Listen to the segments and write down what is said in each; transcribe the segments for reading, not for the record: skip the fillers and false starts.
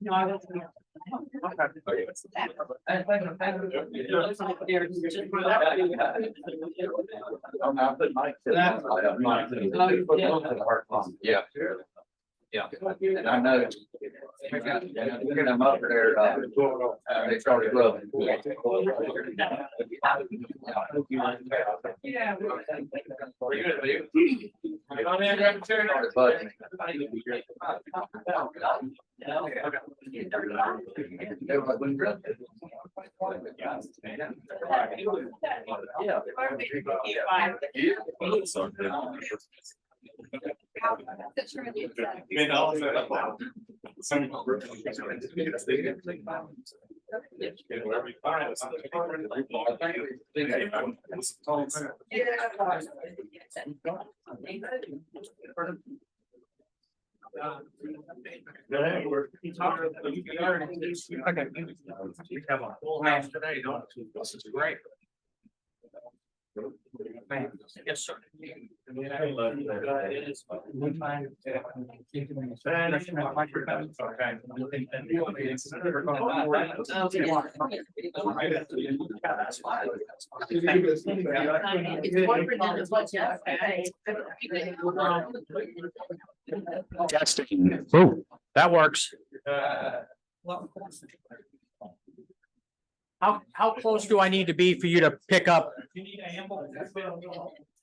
No, I don't. Yeah. Yeah, and I know. I'm up there, they started loving. Okay. We have a full house today, don't we? This is great. Yes, sir. Testing. Oh, that works. How close do I need to be for you to pick up? You need to amble.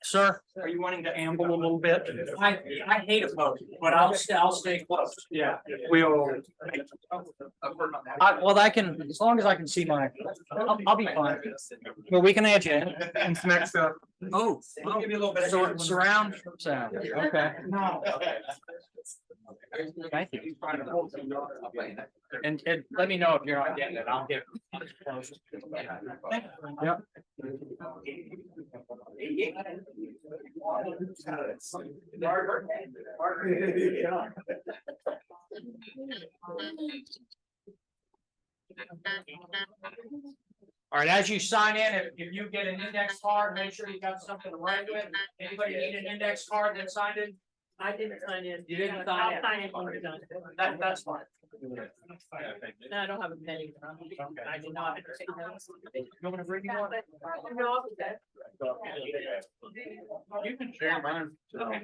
Sir, are you wanting to amble a little bit? I hate a post, but I'll stay close. Yeah. We'll. Well, I can, as long as I can see my, I'll be fine. Well, we can add you in. And next up. Oh, give you a little bit of surround sound. Okay. Thank you. And let me know if you're not getting it. I'll get close. Yep. All right, as you sign in, if you get an index card, make sure you got something to write with. Anybody need an index card that signed in? I didn't sign in. You didn't sign in? I'll sign in when we're done. That's fine. No, I don't have a penny. I did not. You want to bring me one? No, I'll be good. You can share mine. Okay.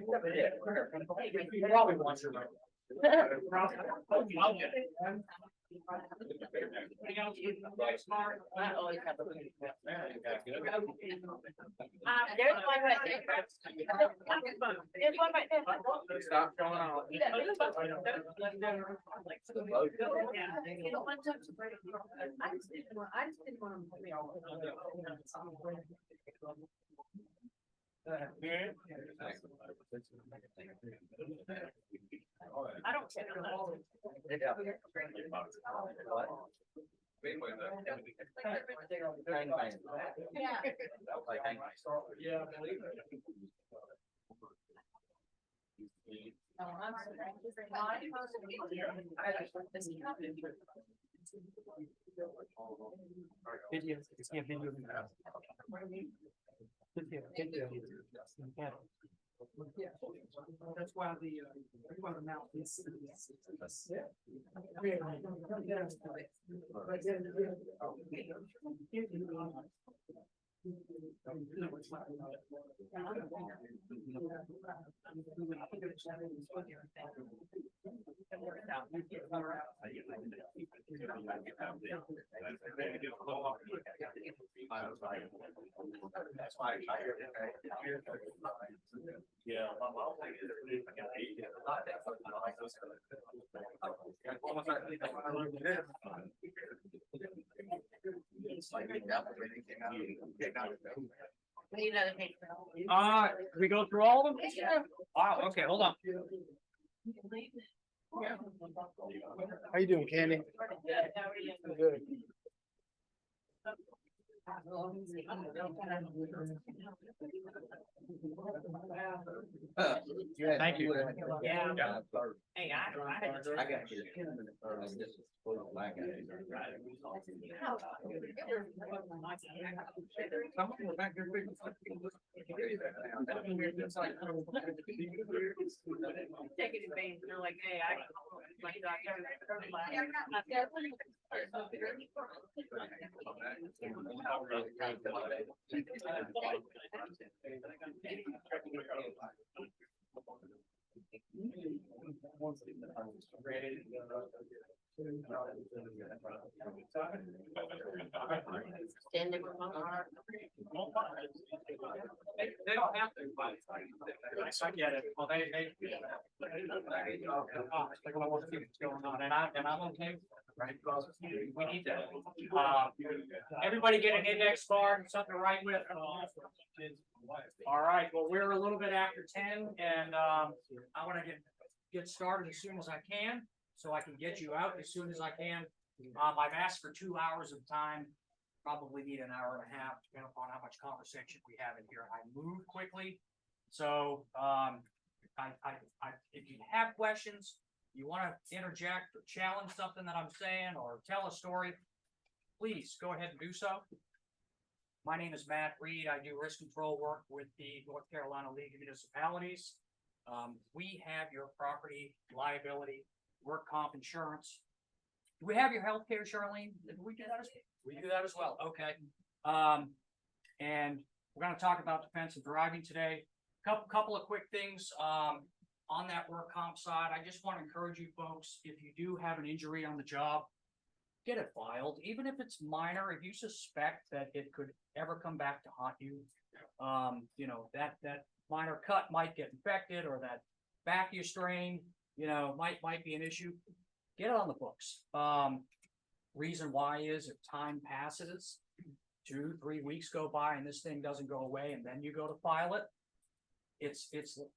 You probably want your. I'll get it. I always have a penny. There's one right there. There's one right there. Stop going on. I don't care. That's why the mouth is. Yeah. We go through all of them? Wow, okay, hold on. How you doing, Candy? Good. Thank you. Yeah. Yeah. Hey, I got you. Taking advantage, they're like, hey, I. Standing with my heart. They don't have to. I get it. Well, they. Like, I want to see what's going on, and I'm okay, right? Because we need that. Everybody get an index card, something to write with. All right, well, we're a little bit after 10, and I want to get started as soon as I can, so I can get you out as soon as I can. I've asked for 2 hours of time, probably need an hour and a half, depending upon how much conversation we have in here. I move quickly, so if you have questions, you want to interject or challenge something that I'm saying, or tell a story, please go ahead and do so. My name is Matt Reid. I do risk control work with the North Carolina League of Municipalities. We have your property liability, work comp insurance. Do we have your health care, Charlene? Did we do that? We do that as well. Okay. And we're going to talk about defensive driving today. Couple of quick things on that work comp side. I just want to encourage you folks, if you do have an injury on the job, get it filed, even if it's minor. If you suspect that it could ever come back to haunt you, you know, that minor cut might get infected, or that back you strain, you know, might be an issue. Get it on the books. Reason why is if time passes, 2-3 weeks go by and this thing doesn't go away, and then you go to file it, it's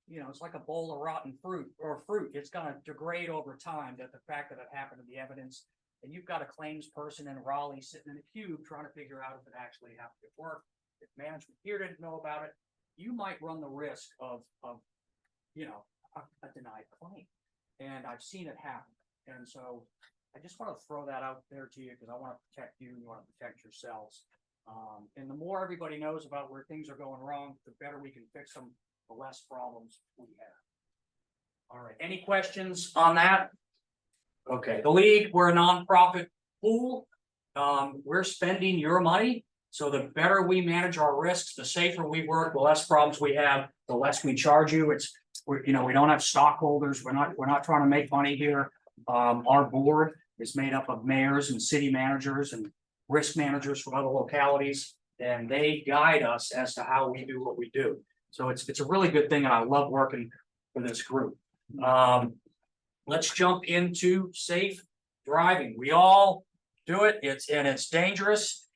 you know, it's like a bowl of rotten fruit. It's gonna degrade over time. That the fact that it happened to the evidence, and you've got a claims person in Raleigh sitting in a cube trying to figure out if it actually happened at work. If management here didn't know about it, you might run the risk of you know, a denied claim. And I've seen it happen. And so I just want to throw that out there to you, because I want to protect you, you want to protect yourselves. And the more everybody knows about where things are going wrong, the better we can fix them, the less problems we have. All right, any questions on that? Okay, the league, we're a nonprofit pool. We're spending your money. So the better we manage our risks, the safer we work, the less problems we have, the less we charge you. We don't have stockholders. We're not trying to make money here. Our board is made up of mayors and city managers and risk managers from other localities, and they guide us as to how we do what we do. So it's a really good thing, and I love working for this group. Let's jump into safe driving. We all do it. It's dangerous,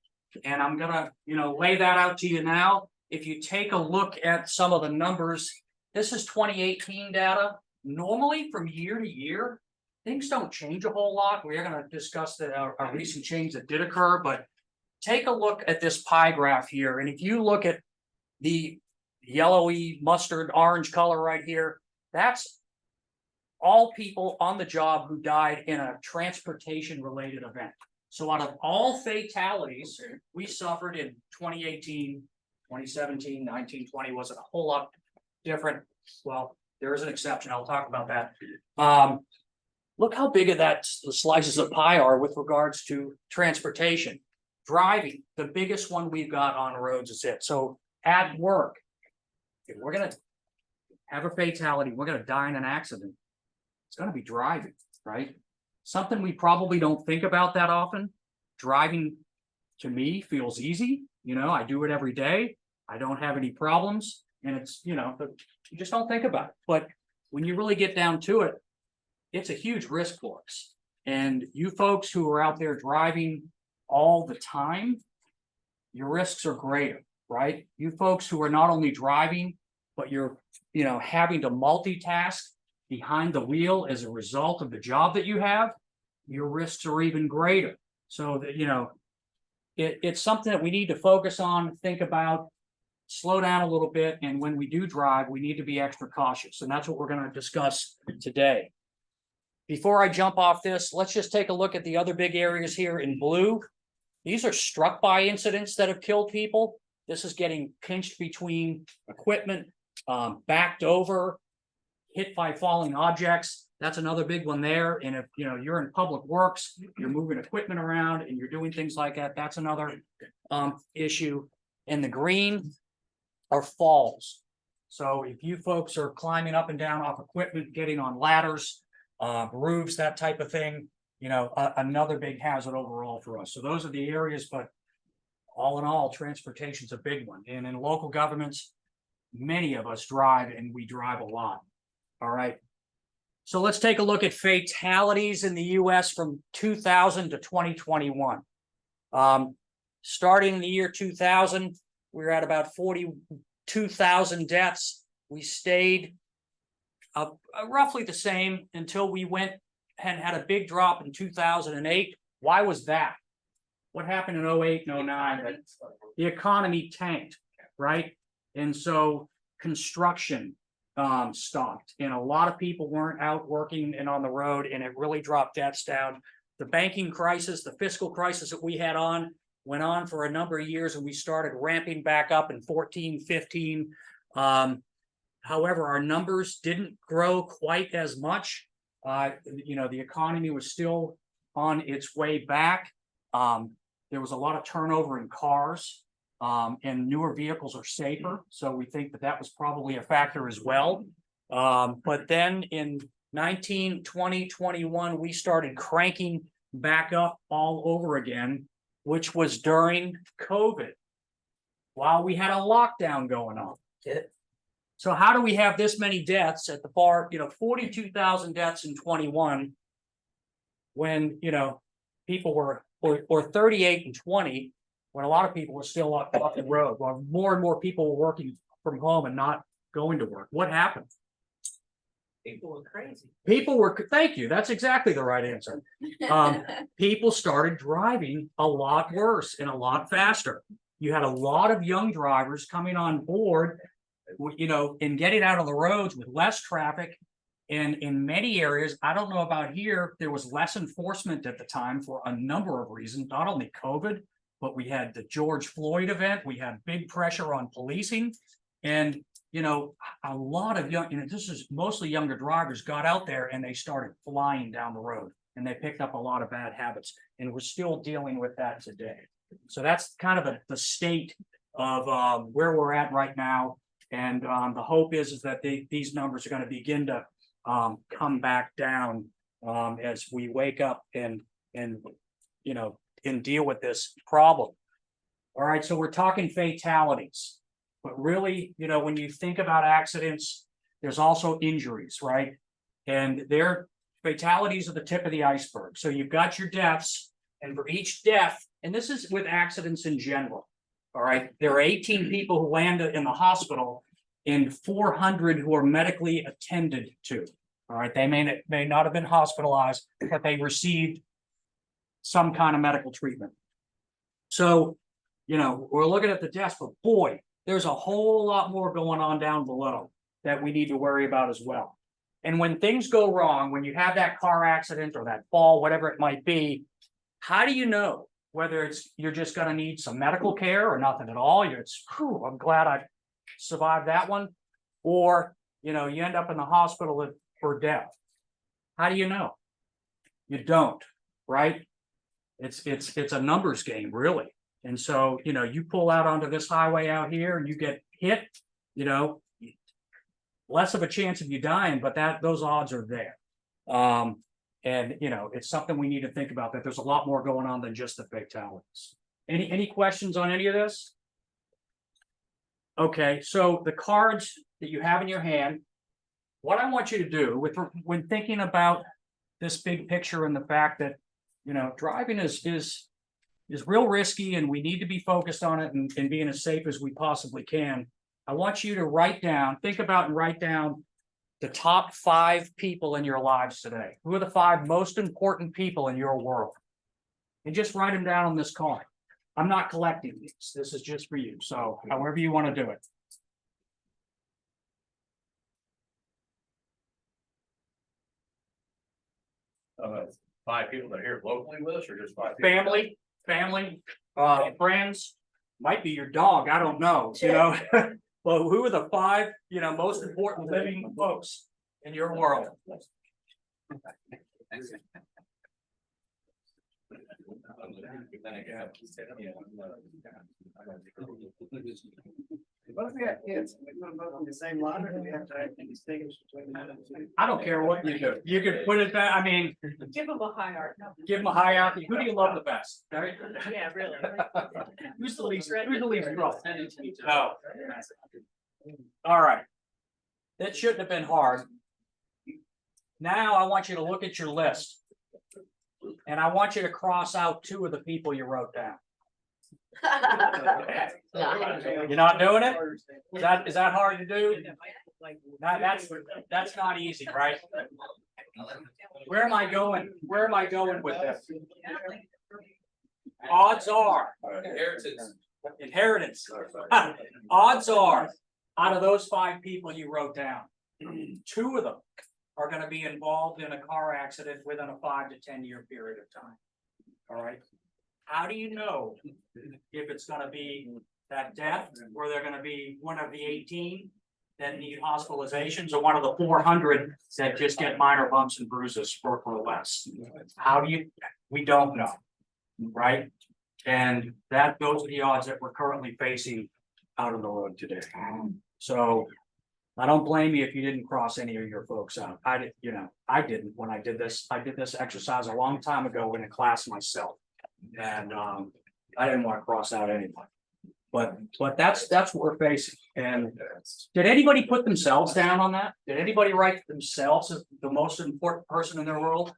and I'm gonna lay that out to you now. If you take a look at some of the numbers, this is 2018 data. Normally, from year to year, things don't change a whole lot. We're going to discuss a recent change that did occur, but take a look at this pie graph here. And if you look at the yellowy mustard orange color right here, that's all people on the job who died in a transportation related event. So out of all fatalities we suffered in 2018, 2017, 19, 20 wasn't a whole lot different. Well, there is an exception. I'll talk about that. Look how big of the slices of pie are with regards to transportation. Driving, the biggest one we've got on roads is it. So at work, if we're going to have a fatality, we're going to die in an accident, it's going to be driving, right? Something we probably don't think about that often. Driving, to me, feels easy. I do it every day. I don't have any problems. And it's, you just don't think about it. But when you really get down to it, it's a huge risk for us. And you folks who are out there driving all the time, your risks are greater, right? You folks who are not only driving, but you're, having to multitask behind the wheel as a result of the job that you have, your risks are even greater. So that, it's something that we need to focus on, think about. slow down a little bit, and when we do drive, we need to be extra cautious, and that's what we're going to discuss today. Before I jump off this, let's just take a look at the other big areas here in blue. These are struck by incidents that have killed people. This is getting pinched between equipment, backed over, hit by falling objects. That's another big one there. And if you're in public works, you're moving equipment around and you're doing things like that, that's another issue. And the green are falls. So if you folks are climbing up and down off equipment, getting on ladders, roofs, that type of thing, another big hazard overall for us. So those are the areas, but all in all, transportation's a big one. And in local governments, many of us drive, and we drive a lot. All right. So let's take a look at fatalities in the US from 2000 to 2021. Starting in the year 2000, we were at about 42,000 deaths. We stayed roughly the same until we went and had a big drop in 2008. Why was that? What happened in 08 and 09? The economy tanked, right? And so construction stopped, and a lot of people weren't out working and on the road, and it really dropped deaths down. The banking crisis, the fiscal crisis that we had went on for a number of years, and we started ramping back up in 14, 15. However, our numbers didn't grow quite as much. The economy was still on its way back. There was a lot of turnover in cars, and newer vehicles are safer. So we think that was probably a factor as well. But then in 19, 20, 21, we started cranking back up all over again, which was during COVID, while we had a lockdown going on. So how do we have this many deaths at the bar, 42,000 deaths in 21, when, people were, or 38 and 20, when a lot of people were still off the road, while more and more people were working from home and not going to work. What happened? People were crazy. Thank you. That's exactly the right answer. People started driving a lot worse and a lot faster. You had a lot of young drivers coming on board, and getting out on the roads with less traffic. And in many areas, I don't know about here, there was less enforcement at the time for a number of reasons, not only COVID, but we had the George Floyd event. We had big pressure on policing, and a lot of this is mostly younger drivers, got out there and they started flying down the road, and they picked up a lot of bad habits, and we're still dealing with that today. So that's kind of the state of where we're at right now. And the hope is that these numbers are going to begin to come back down as we wake up and deal with this problem. All right, so we're talking fatalities, but really, when you think about accidents, there's also injuries, right? And fatalities are the tip of the iceberg. So you've got your deaths, and for each death, and this is with accidents in general. All right, there are 18 people who landed in the hospital and 400 who are medically attended to. All right, they may not have been hospitalized, but they received some kind of medical treatment. So, we're looking at the deaths, but boy, there's a whole lot more going on down below that we need to worry about as well. And when things go wrong, when you have that car accident or that fall, whatever it might be, how do you know whether you're just going to need some medical care or nothing at all? I'm glad I survived that one. Or, you end up in the hospital for death. How do you know? You don't, right? It's a numbers game, really. And so, you pull out onto this highway out here and you get hit, less of a chance of you dying, but those odds are there. And it's something we need to think about, that there's a lot more going on than just the fatalities. Any questions on any of this? Okay, so the cards that you have in your hand, what I want you to do when thinking about this big picture and the fact that driving is real risky, and we need to be focused on it and being as safe as we possibly can. I want you to think about and write down the top 5 people in your lives today. Who are the 5 most important people in your world? And just write them down on this card. I'm not collecting these. This is just for you. So however you want to do it. Five people that are here locally with us or just five? People? Family, friends, might be your dog. I don't know, you know. Well, who are the five, most important living folks in your world? What if we have kids? We put them both on the same line, or do we have to distinguish between that and two? I don't care what you do. You can put it back. I mean, Give them a hierarchy. give them a hierarchy. Who do you love the best? Right? Yeah, really. Who's the least trouble? Oh. All right. That shouldn't have been hard. Now I want you to look at your list. And I want you to cross out 2 of the people you wrote down. You're not doing it? Is that hard to do? That's not easy, right? Where am I going? Where am I going with this? Odds are. Inheritance. Odds are, out of those 5 people you wrote down, 2 of them are gonna be involved in a car accident within a 5 to 10 year period of time. All right? How do you know if it's gonna be that death, or they're gonna be one of the 18 that need hospitalizations, or one of the 400 that just get minor bumps and bruises for less? How do you, we don't know, right? And those are the odds that we're currently facing out on the road today. So I don't blame you if you didn't cross any of your folks out. I didn't when I did this. I did this exercise a long time ago in a class myself. And I didn't want to cross out anybody. But that's what we're facing. And did anybody put themselves down on that? Did anybody write themselves as the most important person in their world?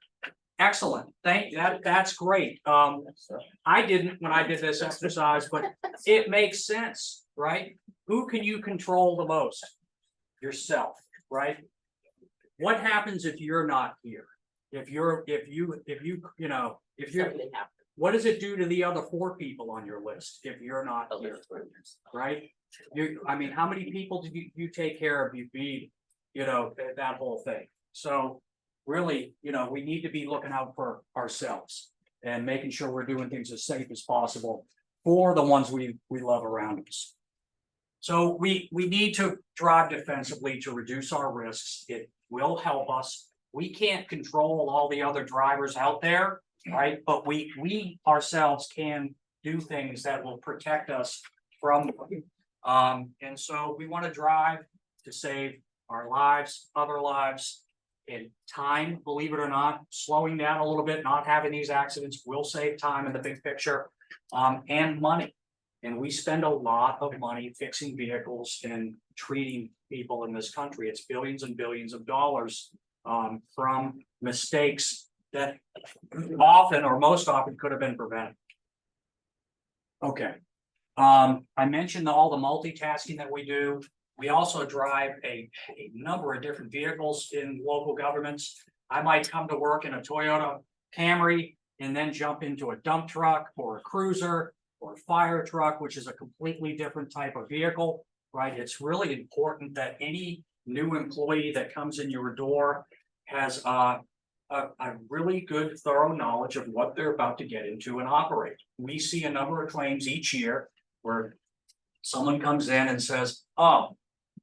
Excellent. That's great. I didn't when I did this exercise, but it makes sense, right? Who can you control the most? Yourself, right? What happens if you're not here? What does it do to the other 4 people on your list if you're not here? Right? How many people did you take care of? You feed, that whole thing. So really, we need to be looking out for ourselves and making sure we're doing things as safe as possible for the ones we love around us. So we need to drive defensively to reduce our risks. It will help us. We can't control all the other drivers out there, right? But we ourselves can do things that will protect us from them. And so we want to drive to save our lives, other lives, in time, believe it or not. Slowing down a little bit, not having these accidents will save time in the big picture, and money. And we spend a lot of money fixing vehicles and treating people in this country. It's billions and billions of dollars from mistakes that often or most often could have been prevented. Okay. I mentioned all the multitasking that we do. We also drive a number of different vehicles in local governments. I might come to work in a Toyota Camry and then jump into a dump truck or a cruiser or a fire truck, which is a completely different type of vehicle, right? It's really important that any new employee that comes in your door has a really good, thorough knowledge of what they're about to get into and operate. We see a number of claims each year where someone comes in and says, "Oh,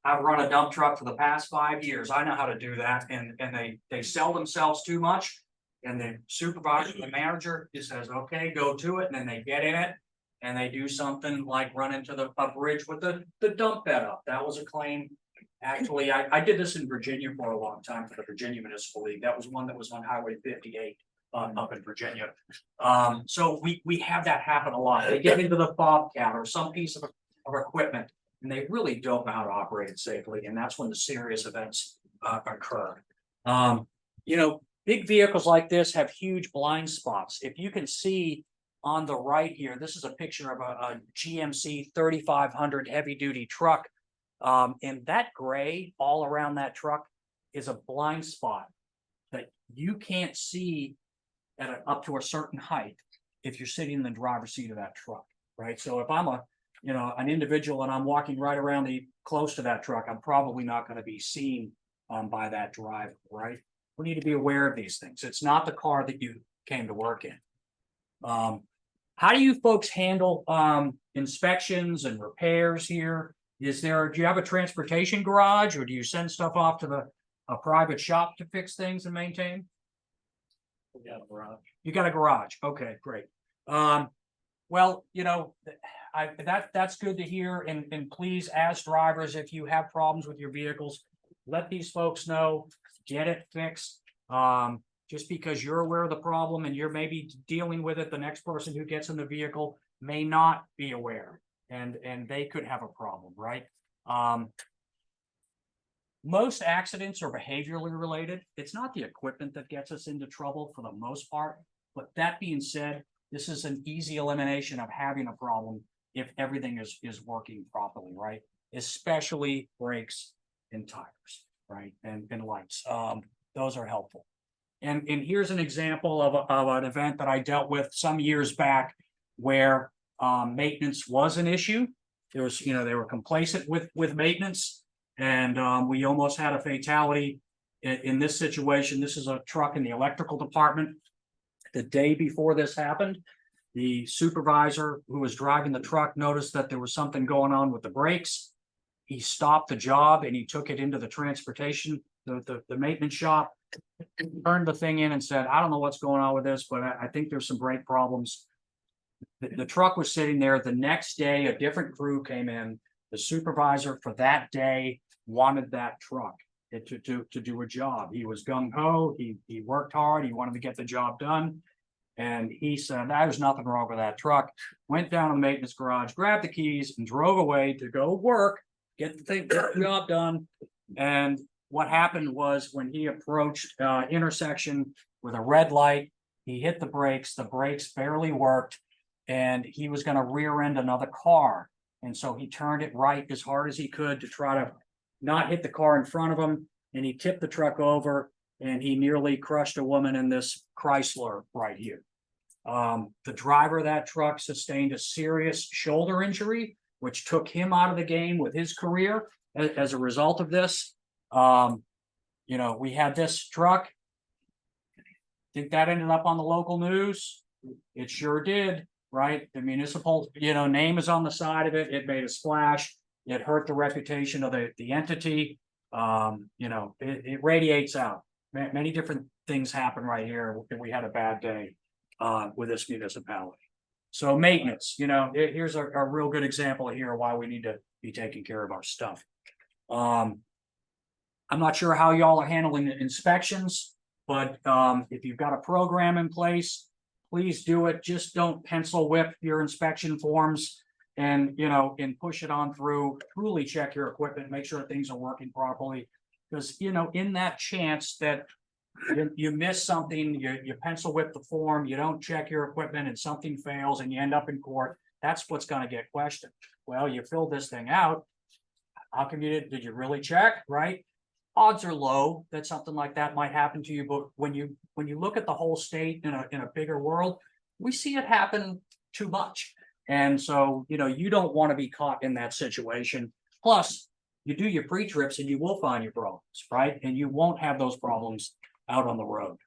I've run a dump truck for the past 5 years. I know how to do that." And they sell themselves too much. And the supervisor, the manager, just says, "Okay, go to it." And then they get in it and they do something like run into a bridge with the dump bed up. That was a claim. Actually, I did this in Virginia for a long time for the Virginia Municipal League. That was one that was on Highway 58 up in Virginia. So we have that happen a lot. They get into the bobcat or some piece of equipment and they really don't know how to operate it safely. And that's when the serious events occur. Big vehicles like this have huge blind spots. If you can see on the right here, this is a picture of a GMC 3500 heavy duty truck. And that gray all around that truck is a blind spot that you can't see up to a certain height if you're sitting in the driver's seat of that truck. right? So if I'm an individual and I'm walking right around close to that truck, I'm probably not going to be seen by that driver, right? We need to be aware of these things. It's not the car that you came to work in. How do you folks handle inspections and repairs here? Do you have a transportation garage, or do you send stuff off to a private shop to fix things and maintain? We got a garage. You got a garage. Okay, great. Well, that's good to hear. And please, as drivers, if you have problems with your vehicles, let these folks know, get it fixed. Just because you're aware of the problem and you're maybe dealing with it, the next person who gets in the vehicle may not be aware, and they could have a problem, right? Most accidents are behaviorally related. It's not the equipment that gets us into trouble for the most part. But that being said, this is an easy elimination of having a problem if everything is working properly, right? Especially brakes and tires, right? And lights. Those are helpful. And here's an example of an event that I dealt with some years back where maintenance was an issue. There was, they were complacent with maintenance, and we almost had a fatality in this situation. This is a truck in the electrical department. The day before this happened, the supervisor who was driving the truck noticed that there was something going on with the brakes. He stopped the job and he took it into the transportation, the maintenance shop, turned the thing in and said, I don't know what's going on with this, but I think there's some brake problems. The truck was sitting there. The next day, a different crew came in. The supervisor for that day wanted that truck to do a job. He was gung-ho. He worked hard. He wanted to get the job done. And he said, there's nothing wrong with that truck. Went down to the maintenance garage, grabbed the keys, and drove away to go work, get the job done. And what happened was, when he approached intersection with a red light, he hit the brakes barely worked, and he was going to rear end another car. And so he turned it right as hard as he could to try to not hit the car in front of him. And he tipped the truck over, and he nearly crushed a woman in this Chrysler right here. The driver of that truck sustained a serious shoulder injury, which took him out of the game with his career as a result of this. We had this truck. Think that ended up on the local news? It sure did, right? The municipal, name is on the side of it. It made a splash. It hurt the reputation of the entity. It radiates out. Many different things happen right here. We had a bad day with this municipality. So maintenance, here's a real good example here why we need to be taking care of our stuff. I'm not sure how y'all are handling the inspections, but if you've got a program in place, please do it. Just don't pencil whip your inspection forms and push it on through. Truly check your equipment, make sure things are working properly. Because in that chance that you miss something, you pencil whip the form, you don't check your equipment, and something fails and you end up in court, that's what's going to get questioned. Well, you filled this thing out. How come did you really check, right? Odds are low that something like that might happen to you, but when you look at the whole state in a bigger world, we see it happen too much. And so, you don't want to be caught in that situation. Plus, you do your pre-trips and you will find your problems, right? And you won't have those problems out on the road.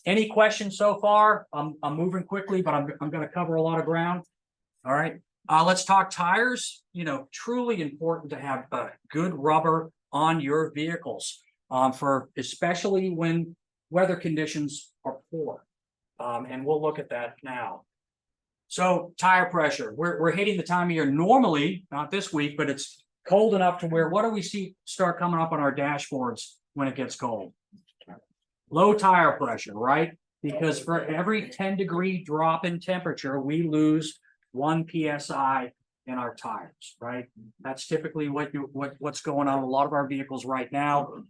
Any questions so far? I'm moving quickly, but I'm going to cover a lot of ground. All right. Let's talk tires. Truly important to have good rubber on your vehicles, especially when weather conditions are poor. And we'll look at that now. So tire pressure, we're hitting the time of year normally, not this week, but it's cold enough to where, what do we see start coming up on our dashboards when it gets cold? Low tire pressure, right? Because for every 10-degree drop in temperature, we lose 1 PSI in our tires, right? That's typically what's going on with a lot of our vehicles right now.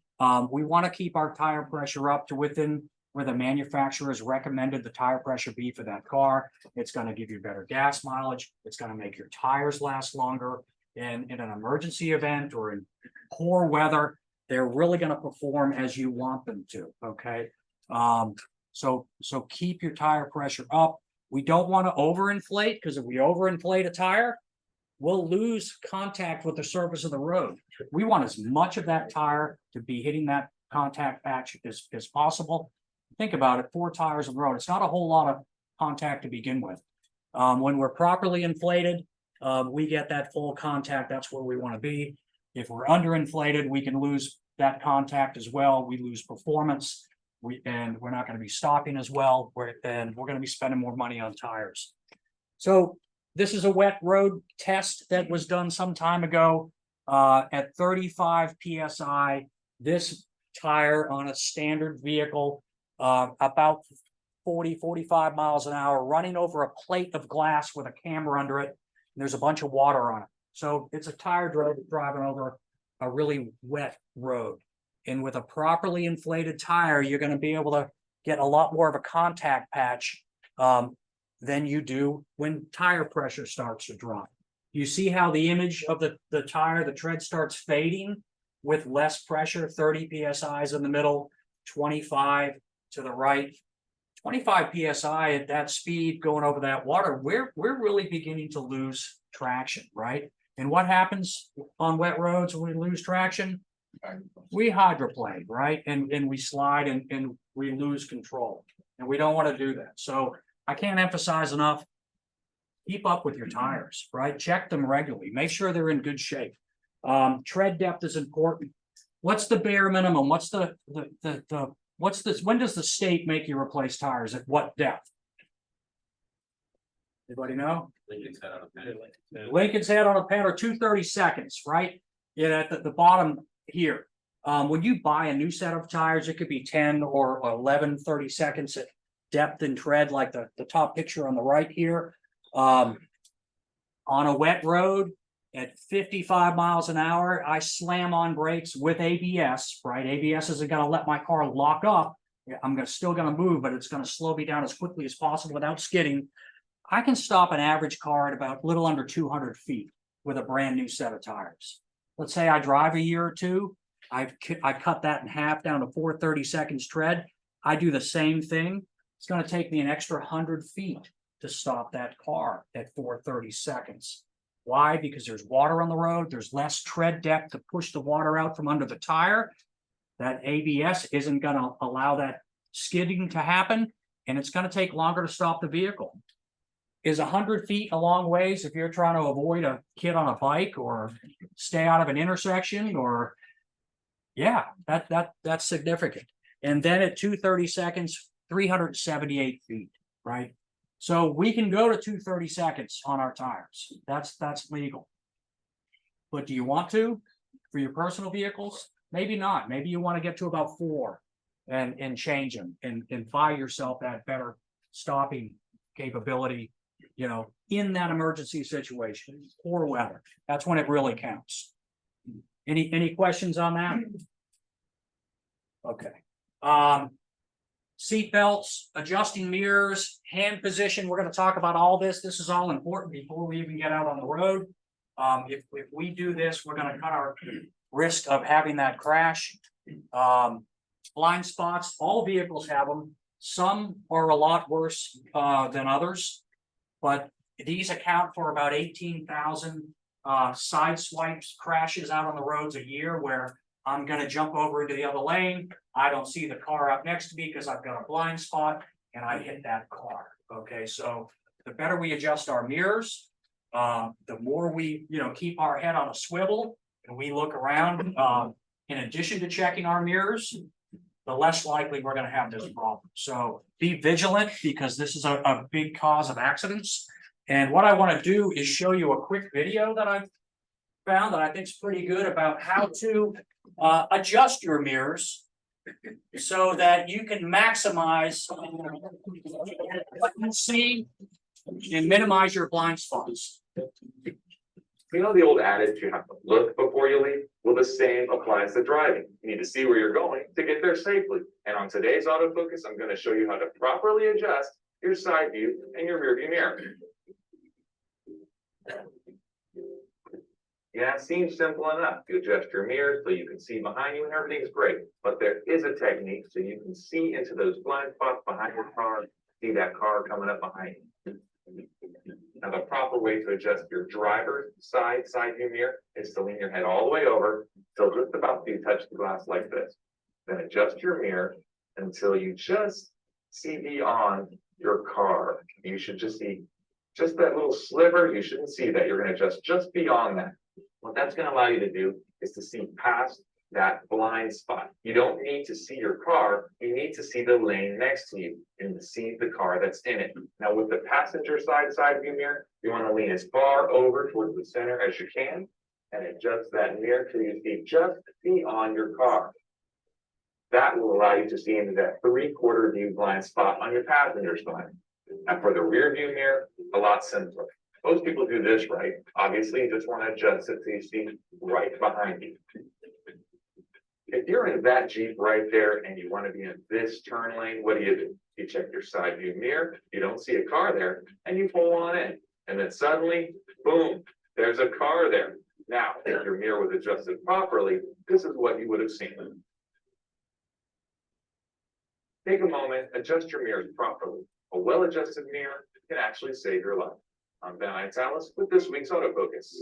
We want to keep our tire pressure up to within where the manufacturer has recommended the tire pressure be for that car. It's going to give you better gas mileage. It's going to make your tires last longer. And in an emergency event or in poor weather, they're really going to perform as you want them to. Okay. So keep your tire pressure up. We don't want to overinflate, because if we overinflate a tire, we'll lose contact with the surface of the road. We want as much of that tire to be hitting that contact patch as possible. Think about it, 4 tires on the road. It's not a whole lot of contact to begin with. When we're properly inflated, we get that full contact. That's where we want to be. If we're underinflated, we can lose that contact as well. We lose performance. And we're not going to be stopping as well. We're going to be spending more money on tires. So this is a wet road test that was done some time ago at 35 PSI. This tire on a standard vehicle, about 40-45 miles an hour, running over a plate of glass with a camera under it. And there's a bunch of water on it. So it's a tire driving over a really wet road. And with a properly inflated tire, you're going to be able to get a lot more of a contact patch than you do when tire pressure starts to drop. You see how the image of the tire, the tread starts fading with less pressure, 30 PSIs in the middle, 25 to the right. 25 PSI at that speed going over that water, we're really beginning to lose traction, right? And what happens on wet roads when we lose traction? We hydroplane, right? And we slide and we lose control. And we don't want to do that. So I can't emphasize enough, keep up with your tires, right? Check them regularly. Make sure they're in good shape. Tread depth is important. What's the bare minimum? What's when does the state make you replace tires? At what depth? Anybody know? Lincoln's head on a pad or 230 seconds, right? Yeah, at the bottom here. When you buy a new set of tires, it could be 10 or 11, 30 seconds at depth and tread, like the top picture on the right here. On a wet road at 55 miles an hour, I slam on brakes with ABS, right? ABS isn't going to let my car lock up. I'm still going to move, but it's going to slow me down as quickly as possible without skidding. I can stop an average car at about a little under 200 feet with a brand new set of tires. Let's say I drive a year or two. I cut that in half down to 430 seconds tread. I do the same thing. It's going to take me an extra 100 feet to stop that car at 430 seconds. Why? Because there's water on the road. There's less tread depth to push the water out from under the tire. That ABS isn't going to allow that skidding to happen, and it's going to take longer to stop the vehicle. Is 100 feet a long ways if you're trying to avoid a kid on a bike or stay out of an intersection? Or yeah, that's significant. And then at 230 seconds, 378 feet, right? So we can go to 230 seconds on our tires. That's legal. But do you want to for your personal vehicles? Maybe not. Maybe you want to get to about 4 and change them and buy yourself that better stopping capability, you know, in that emergency situation, poor weather. That's when it really counts. Any questions on that? Okay. Seat belts, adjusting mirrors, hand position. We're going to talk about all this. This is all important before we even get out on the road. If we do this, we're going to cut our risk of having that crash. Blind spots, all vehicles have them. Some are a lot worse than others, but these account for about 18,000 side swipes crashes out on the roads a year, where I'm going to jump over into the other lane. I don't see the car up next to me because I've got a blind spot and I hit that car. Okay, so the better we adjust our mirrors, the more we, keep our head on a swivel and we look around. In addition to checking our mirrors, the less likely we're going to have this problem. So be vigilant, because this is a big cause of accidents. And what I want to do is show you a quick video that I've found that I think is pretty good about how to adjust your mirrors so that you can maximize what you see and minimize your blind spots. You know the old adage, you have to look before you leave? Well, the same applies to driving. You need to see where you're going to get there safely. And on today's autofocus, I'm going to show you how to properly adjust your side view and your rear view mirror. Yeah, it seems simple enough. You adjust your mirrors so you can see behind you and everything's great. But there is a technique so you can see into those blind spots behind your car, see that car coming up behind you. Now, the proper way to adjust your driver's side view mirror is to lean your head all the way over, till just about you touch the glass like this. Then adjust your mirror until you just see beyond your car. You should just see just that little sliver. You shouldn't see that. You're gonna adjust just beyond that. What that's gonna allow you to do is to see past that blind spot. You don't need to see your car, you need to see the lane next to you and see the car that's in it. Now with the passenger side view mirror, you want to lean as far over towards the center as you can and adjust that mirror till you see just beyond your car. That will allow you to see into that 3/4 view blind spot on your passenger side. And for the rear view mirror, a lot simpler. Most people do this right. Obviously, you just want to adjust it so you see right behind you. If you're in that Jeep right there and you want to be in this turn lane, what do? You check your side view mirror, you don't see a car there, and you pull on in. And then suddenly, boom, there's a car there. Now, if your mirror was adjusted properly, this is what you would have seen. Take a moment, adjust your mirrors properly. A well-adjusted mirror can actually save your life. I'm Ben Italis with this week's autofocus.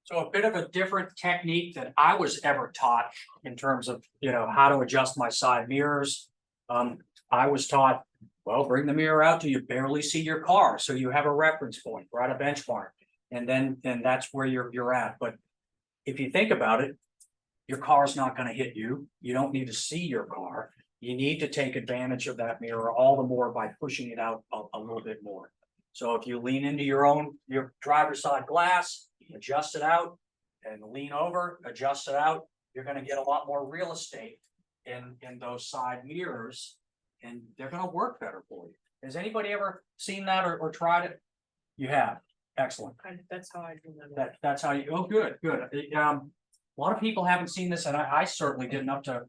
So a bit of a different technique than I was ever taught in terms of, how to adjust my side mirrors. I was taught, well, bring the mirror out till you barely see your car. So you have a reference point, right? A benchmark. And then that's where you're at. But if you think about it, your car's not going to hit you. You don't need to see your car. You need to take advantage of that mirror all the more by pushing it out a little bit more. So if you lean into your driver's side glass, adjust it out and lean over, adjust it out, you're going to get a lot more real estate in those side mirrors, and they're going to work better for you. Has anybody ever seen that or tried it? You have. Excellent. That's how I do that. That's how you, oh, good. A lot of people haven't seen this, and I certainly didn't up to,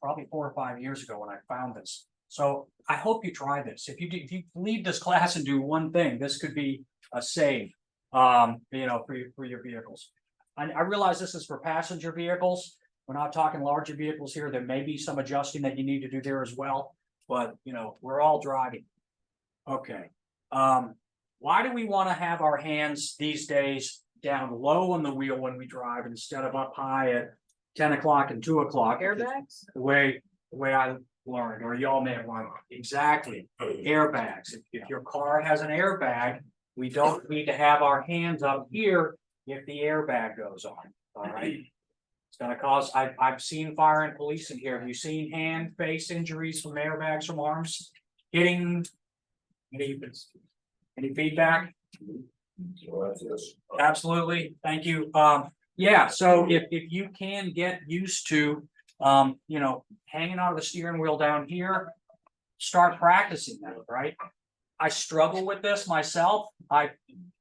probably 4 or 5 years ago when I found this. So I hope you try this. If you leave this class and do one thing, this could be a save, for your vehicles. I realize this is for passenger vehicles. We're not talking larger vehicles here. There may be some adjusting that you need to do there as well, but we're all driving. Okay. Why do we want to have our hands these days down low on the wheel when we drive instead of up high at 10 o'clock and 2 o'clock? Airbags? The way I learned, or y'all may have learned. Exactly. Airbags. If your car has an airbag, we don't need to have our hands up here if the airbag goes on. All right. It's going to cause, I've seen fire and police in here. Have you seen hand, face injuries from airbags from arms hitting? Any feedback? Absolutely. Thank you. Yeah. So if you can get used to, hanging out of the steering wheel down here, start practicing that, right? I struggle with this myself. I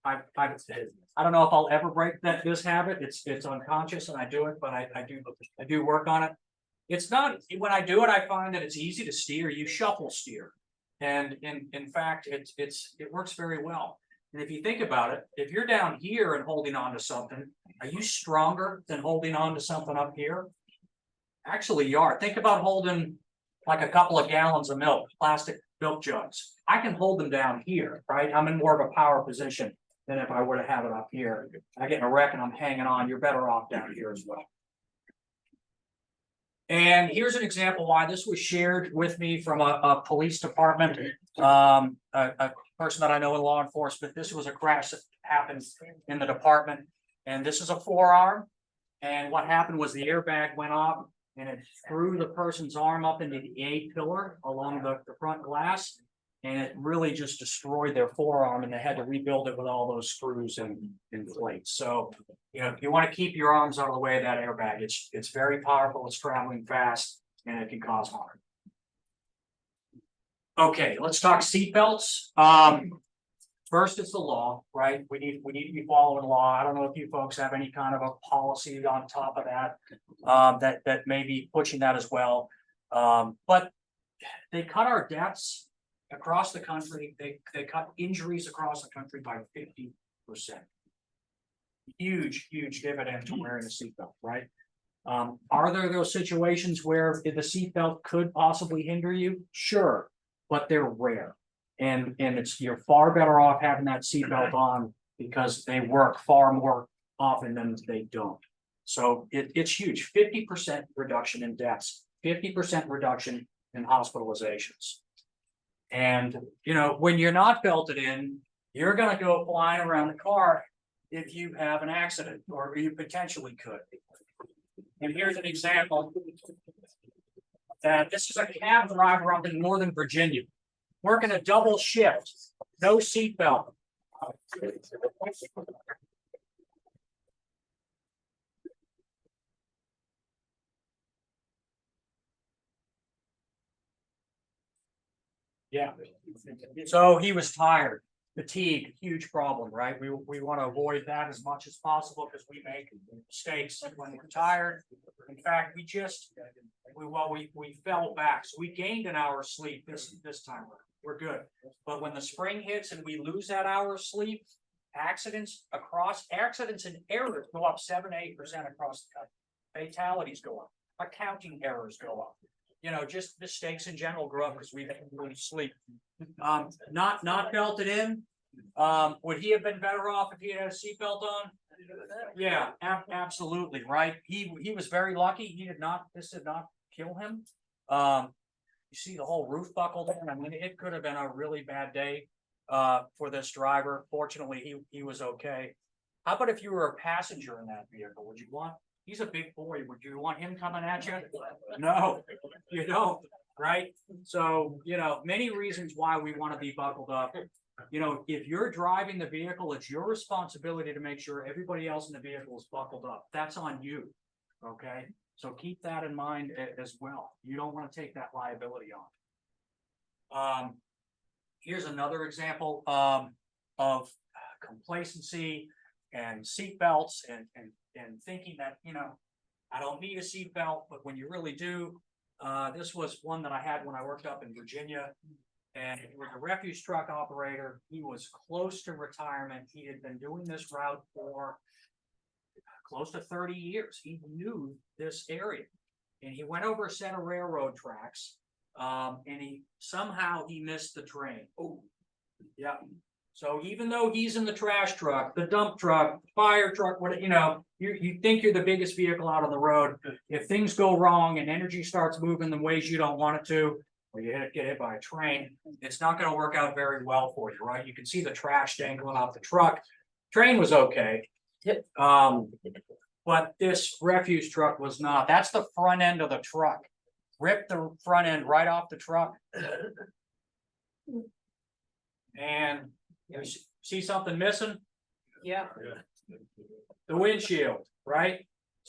don't know if I'll ever break this habit. It's unconscious and I do it, but I do work on it. It's not, when I do it, I find that it's easy to steer. You shuffle steer. And in fact, it works very well. And if you think about it, if you're down here and holding on to something, are you stronger than holding on to something up here? Actually, you are. Think about holding like a couple of gallons of milk, plastic milk jugs. I can hold them down here, right? I'm in more of a power position than if I were to have it up here. I get in a wreck and I'm hanging on. You're better off down here as well. And here's an example why this was shared with me from a police department, a person that I know in law enforcement. This was a crash that happened in the department, and this is a forearm. And what happened was the airbag went off and it threw the person's arm up into the A pillar along the front glass, and it really just destroyed their forearm, and they had to rebuild it with all those screws and plates. So, if you want to keep your arms out of the way of that airbag, it's very powerful, it's traveling fast, and it can cause harm. Okay, let's talk seatbelts. First, it's the law, right? We need to be following law. I don't know if you folks have any kind of a policy on top of that, that may be pushing that as well. But they cut our deaths across the country. They cut injuries across the country by 50%. Huge dividend to wearing a seatbelt, right? Are there those situations where the seatbelt could possibly hinder you? Sure. but they're rare. And you're far better off having that seatbelt on because they work far more often than they don't. So it's huge, 50% reduction in deaths, 50% reduction in hospitalizations. And, you know, when you're not belted in, you're gonna go flying around the car if you have an accident, or you potentially could. And here's an example. That this is a cab driver up in Northern Virginia, working a double shift, no seatbelt. Yeah. So he was tired, fatigue, huge problem, right? We want to avoid that as much as possible because we make mistakes when we're tired. In fact, we fell back, so we gained an hour's sleep this time. We're good. But when the spring hits and we lose that hour of sleep, accidents and errors go up 7-8% across the country. Fatalities go up, accounting errors go up. You know, just mistakes in general grow up because we didn't really sleep. Not belted in. Would he have been better off if he had a seatbelt on? Yeah, absolutely, right. He was very lucky. This did not kill him. You see the whole roof buckled in. I mean, it could have been a really bad day for this driver. Fortunately, he was okay. How about if you were a passenger in that vehicle? Would you want? He's a big boy. Would you want him coming at you? No, you don't, right? So, you know, many reasons why we want to be buckled up. You know, if you're driving the vehicle, it's your responsibility to make sure everybody else in the vehicle is buckled up. That's on you. Okay. So keep that in mind as well. You don't want to take that liability on. Here's another example of complacency and seatbelts and thinking that, you know, I don't need a seatbelt, but when you really do, this was one that I had when I worked up in Virginia. And it was a refuse truck operator. He was close to retirement. He had been doing this route for close to 30 years. He knew this area. And he went over a set of railroad tracks. And he missed the train. Oh, yeah. So even though he's in the trash truck, the dump truck, fire truck, what you know, you think you're the biggest vehicle out on the road. If things go wrong and energy starts moving in ways you don't want it to, or you get hit by a train, it's not going to work out very well for you, right? You can see the trash dangling off the truck. Train was okay. But this refuse truck was not. That's the front end of the truck. Ripped the front end right off the truck. And you see something missing? Yeah. The windshield, right?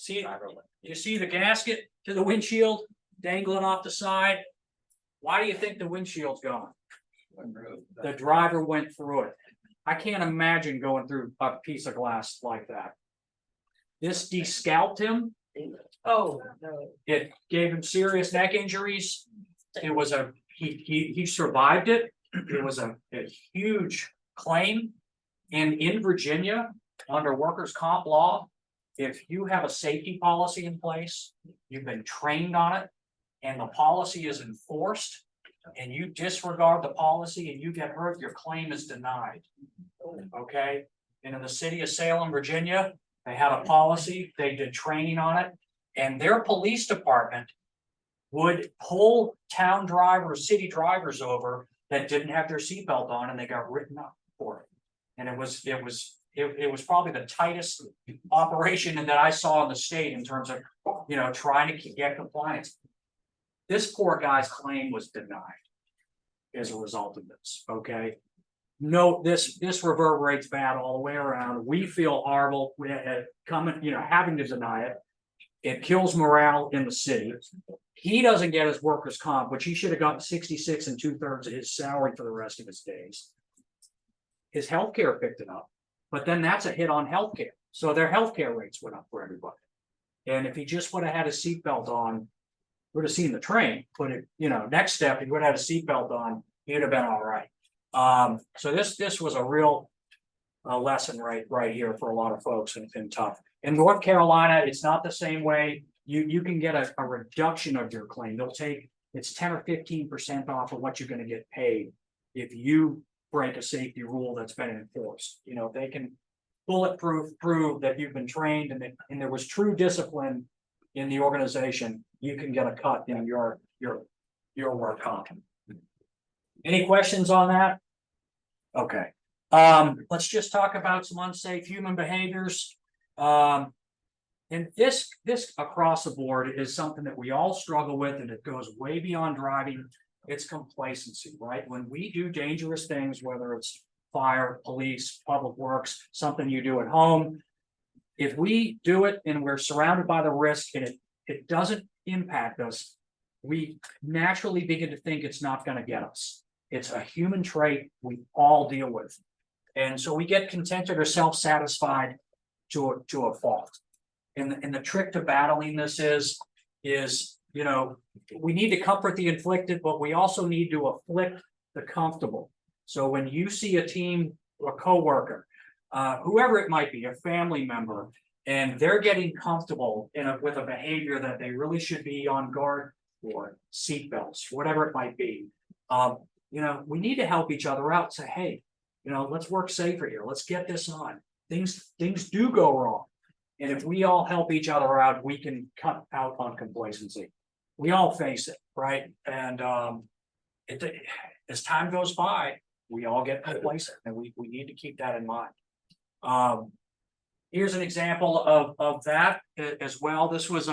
You see the gasket to the windshield dangling off the side? Why do you think the windshield's gone? The driver went through it. I can't imagine going through a piece of glass like that. This descalped him. Oh, no. It gave him serious neck injuries. It was he survived it. It was a huge claim. And in Virginia, under workers' comp law, if you have a safety policy in place, you've been trained on it, and the policy is enforced, and you disregard the policy and you get hurt, your claim is denied. Okay? And in the city of Salem, Virginia, they had a policy, they did training on it, and their police department would pull town drivers, city drivers over that didn't have their seatbelt on, and they got written up for it. And it was probably the tightest operation that I saw in the state in terms of, you know, trying to get compliance. This poor guy's claim was denied as a result of this. Okay. No, this reverberates bad all the way around. We feel horrible having to deny it. It kills morale in the city. He doesn't get his workers' comp, which he should have gotten 66 2/3 of his salary for the rest of his days. His healthcare picked it up, but then that's a hit on healthcare. So their healthcare rates went up for everybody. And if he just would have had a seatbelt on, would have seen the train, but next step, he would have had a seatbelt on, he'd have been all right. So this was a real lesson right here for a lot of folks and tough. In North Carolina, it's not the same way. You can get a reduction of your claim. They'll take it's 10 or 15% off of what you're gonna get paid. If you break a safety rule that's been enforced, you know, if they can bulletproof prove that you've been trained and there was true discipline in the organization, you can get a cut in your work comp. Any questions on that? Okay, let's just talk about some unsafe human behaviors. And this across the board is something that we all struggle with, and it goes way beyond driving. It's complacency, right? When we do dangerous things, whether it's fire, police, public works, something you do at home, if we do it and we're surrounded by the risk and it doesn't impact us, we naturally begin to think it's not going to get us. It's a human trait we all deal with. And so we get contented or self-satisfied to a fault. And the trick to battling this is, you know, we need to comfort the inflicted, but we also need to afflict the comfortable. So when you see a team, a coworker, whoever it might be, a family member, and they're getting comfortable with a behavior that they really should be on guard for, seatbelts, whatever it might be, you know, we need to help each other out. Say, hey, you know, let's work safer here. Let's get this on. Things do go wrong. And if we all help each other out, we can cut out on complacency. We all face it, right? And as time goes by, we all get complacent, and we need to keep that in mind. Here's an example of that as well. This was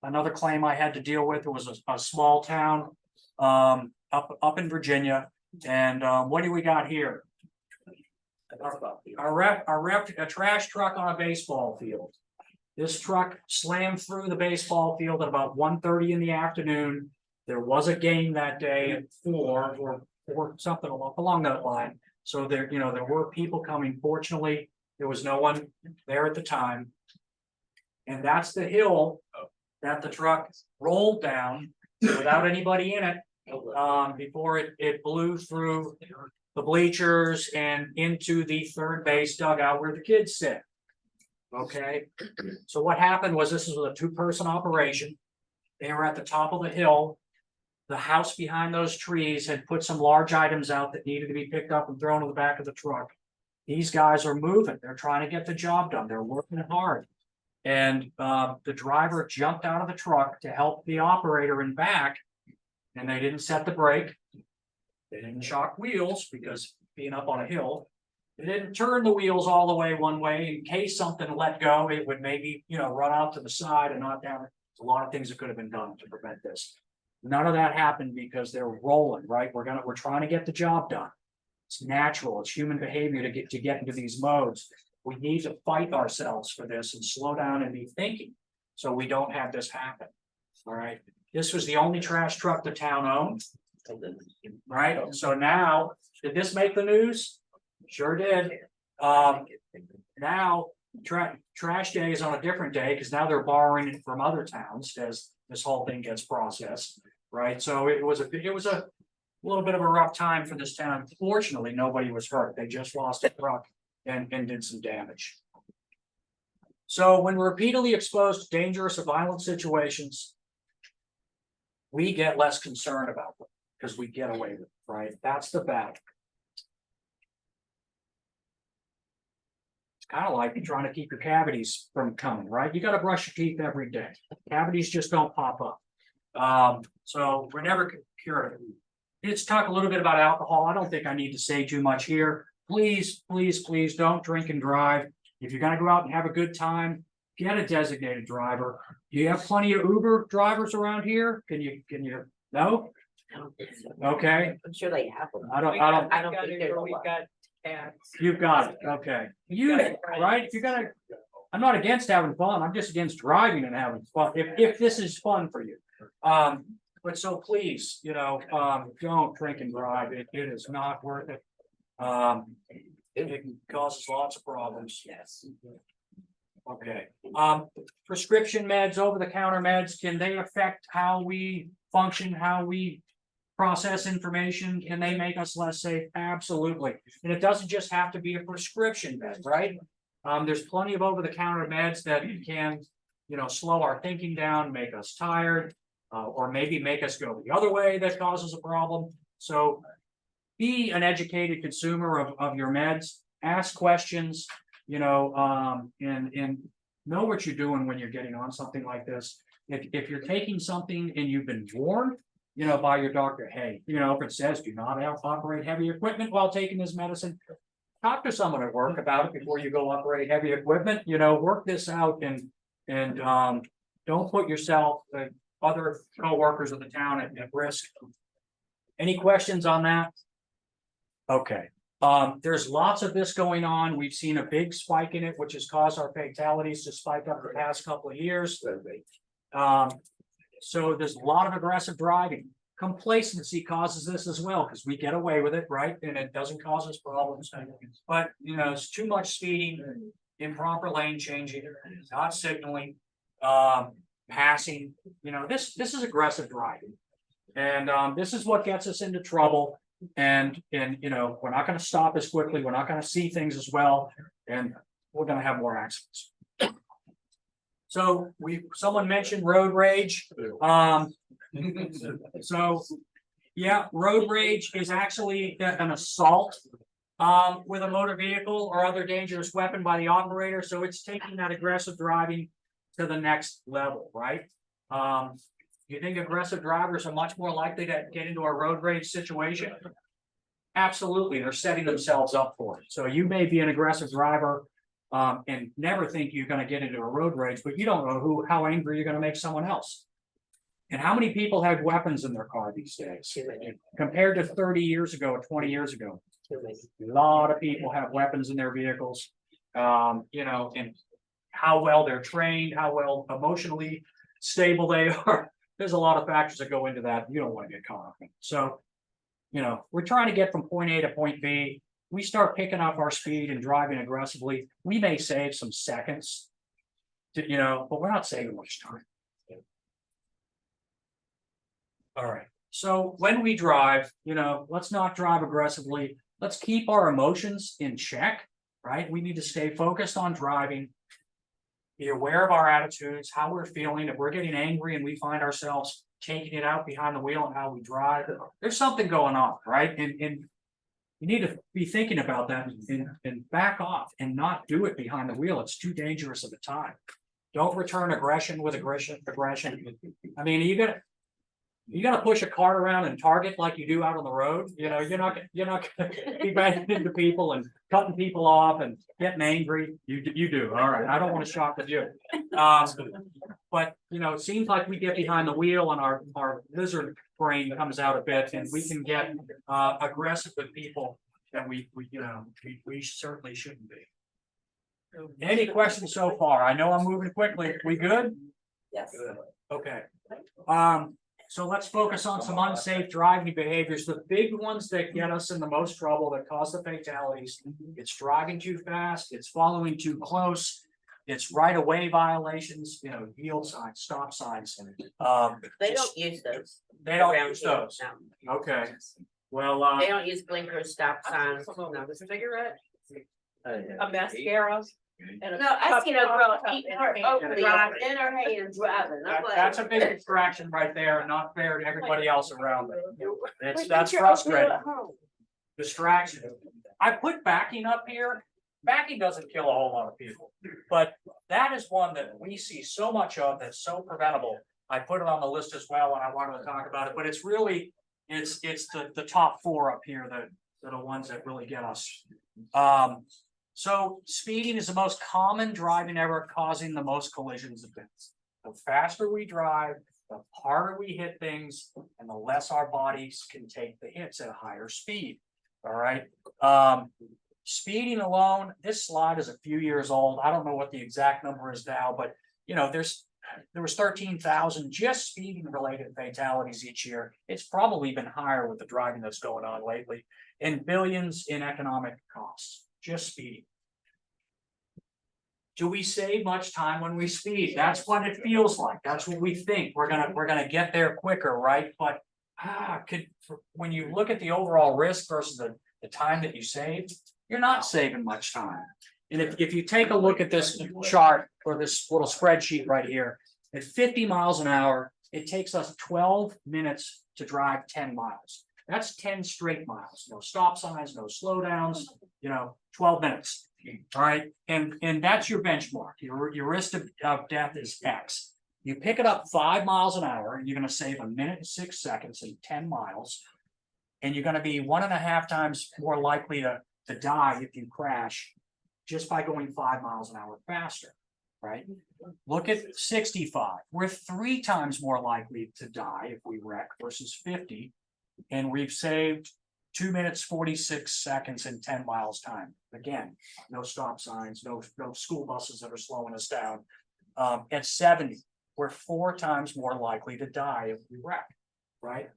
another claim I had to deal with. It was a small town up in Virginia. And what do we got here? A trash truck on a baseball field. This truck slammed through the baseball field at about 1:30 in the afternoon. There was a game that day at 4 or something along that line. So there were people coming. Fortunately, there was no one there at the time. And that's the hill that the truck rolled down without anybody in it before it blew through the bleachers and into the third base dugout where the kids sit. Okay, so what happened was this was a 2-person operation. They were at the top of the hill. The house behind those trees had put some large items out that needed to be picked up and thrown to the back of the truck. These guys are moving. They're trying to get the job done. They're working hard. And the driver jumped out of the truck to help the operator in back, and they didn't set the brake. They didn't shock wheels because being up on a hill. They didn't turn the wheels all the way one way in case something let go. It would maybe, run out to the side and not down. There's a lot of things that could have been done to prevent this. None of that happened because they're rolling, right? We're trying to get the job done. It's natural. It's human behavior to get into these modes. We need to fight ourselves for this and slow down and be thinking so we don't have this happen. All right. This was the only trash truck the town owned. Right. So now, did this make the news? Sure did. Now trash day is on a different day because now they're borrowing it from other towns as this whole thing gets processed. Right. So it was a little bit of a rough time for this town. Fortunately, nobody was hurt. They just lost a truck and did some damage. So when we're repeatedly exposed to dangerous or violent situations, we get less concerned about them because we get away with it, right? That's the battle. It's kind of like trying to keep your cavities from coming, right? You got to brush your teeth every day. Cavities just don't pop up. So we're never cured. Let's talk a little bit about alcohol. I don't think I need to say too much here. Please, please, please don't drink and drive. If you're going to go out and have a good time, get a designated driver. Do you have plenty of Uber drivers around here? Can you no? Okay. I'm sure they have them. I don't think there's a lot. We've got cats. You've got it. Okay. Right? If you're gonna, I'm not against having fun. I'm just against driving and having fun. If this is fun for you. But so please, don't drink and drive. It is not worth it. It causes lots of problems. Yes. Okay. Prescription meds, over-the-counter meds, can they affect how we function, how we process information? Can they make us less safe? Absolutely. And it doesn't just have to be a prescription med, right? There's plenty of over-the-counter meds that can, slow our thinking down, make us tired. or maybe make us go the other way that causes a problem. So be an educated consumer of your meds, ask questions, you know, and know what you're doing when you're getting on something like this. If you're taking something and you've been warned, you know, by your doctor, hey, you know, if it says do not operate heavy equipment while taking this medicine, talk to someone at work about it before you go operate heavy equipment, you know, work this out and don't put yourself, other co-workers of the town at risk. Any questions on that? Okay, there's lots of this going on. We've seen a big spike in it, which has caused our fatalities to spike up the past couple of years. So there's a lot of aggressive driving. Complacency causes this as well, because we get away with it, right? And it doesn't cause us problems. But, you know, it's too much speeding, improper lane changing, not signaling, passing, you know, this is aggressive driving. And this is what gets us into trouble. And you know, we're not going to stop as quickly, we're not going to see things as well, and we're going to have more accidents. So someone mentioned road rage. So yeah, road rage is actually an assault with a motor vehicle or other dangerous weapon by the operator. So it's taking that aggressive driving to the next level, right? You think aggressive drivers are much more likely to get into a road rage situation? Absolutely, they're setting themselves up for it. So you may be an aggressive driver and never think you're going to get into a road rage, but you don't know how angry you're going to make someone else. And how many people have weapons in their car these days compared to 30 years ago or 20 years ago? A lot of people have weapons in their vehicles, you know, and how well they're trained, how well emotionally stable they are. There's a lot of factors that go into that. You don't want to get caught up in. So, you know, we're trying to get from point A to point B. We start picking up our speed and driving aggressively. We may save some seconds, you know, but we're not saving much time. All right. So when we drive, you know, let's not drive aggressively. Let's keep our emotions in check, right? We need to stay focused on driving. Be aware of our attitudes, how we're feeling. If we're getting angry and we find ourselves taking it out behind the wheel and how we drive, there's something going on, right? And you need to be thinking about that and back off and not do it behind the wheel. It's too dangerous of a time. Don't return aggression with aggression. I mean, you gotta push a cart around and target like you do out on the road. You know, you're not gonna be banging into people and cutting people off and getting angry. You do. All right. I don't want to shock the Jew. But you know, it seems like we get behind the wheel and our lizard brain comes out a bit, and we can get aggressive with people that we certainly shouldn't be. Any questions so far? I know I'm moving quickly. We good? Yes. Okay. So let's focus on some unsafe driving behaviors. The big ones that get us in the most trouble, that cause the fatalities. It's driving too fast, it's following too close, it's right-of-way violations, you know, yield signs, stop signs. They don't use those. They don't around use here, those. no. Okay. Well, They don't use blinkers, stop signs. No. Cigarette, a mascara. And No, I seen a girl eat her oatmeal in her hand driving. I'm like, that's a big distraction right there, and not fair to everybody else around them. That's frustrating. Distraction. I put backing up here. Backing doesn't kill a whole lot of people, but that is one that we see so much of that's so preventable. I put it on the list as well when I wanted to talk about it, but it's really, it's the top four up here that are the ones that really get us. So speeding is the most common driving error, causing the most collisions events. The faster we drive, the harder we hit things, and the less our bodies can take the hits at a higher speed. All right. Speeding alone, this slide is a few years old. I don't know what the exact number is now, but you know, there was 13,000 just speeding related fatalities each year. It's probably been higher with the driving that's going on lately, and billions in economic costs, just speeding. Do we save much time when we speed? That's what it feels like. That's what we think. We're gonna get there quicker, right? But when you look at the overall risk versus the time that you save, you're not saving much time. And if you take a look at this chart or this little spreadsheet right here, at 50 miles an hour, it takes us 12 minutes to drive 10 miles. That's 10 straight miles, no stop signs, no slowdowns, 12 minutes. All right, and that's your benchmark. Your risk of death is X. You pick it up 5 miles an hour, you're going to save 1 minute and 6 seconds in 10 miles. And you're going to be 1.5 times more likely to die if you crash just by going 5 miles an hour faster, right? Look at 65. We're 3 times more likely to die if we wreck versus 50. And we've saved 2 minutes, 46 seconds in 10 miles time. Again, no stop signs, no school buses that are slowing us down. At 70, we're 4 times more likely to die if we wreck, right?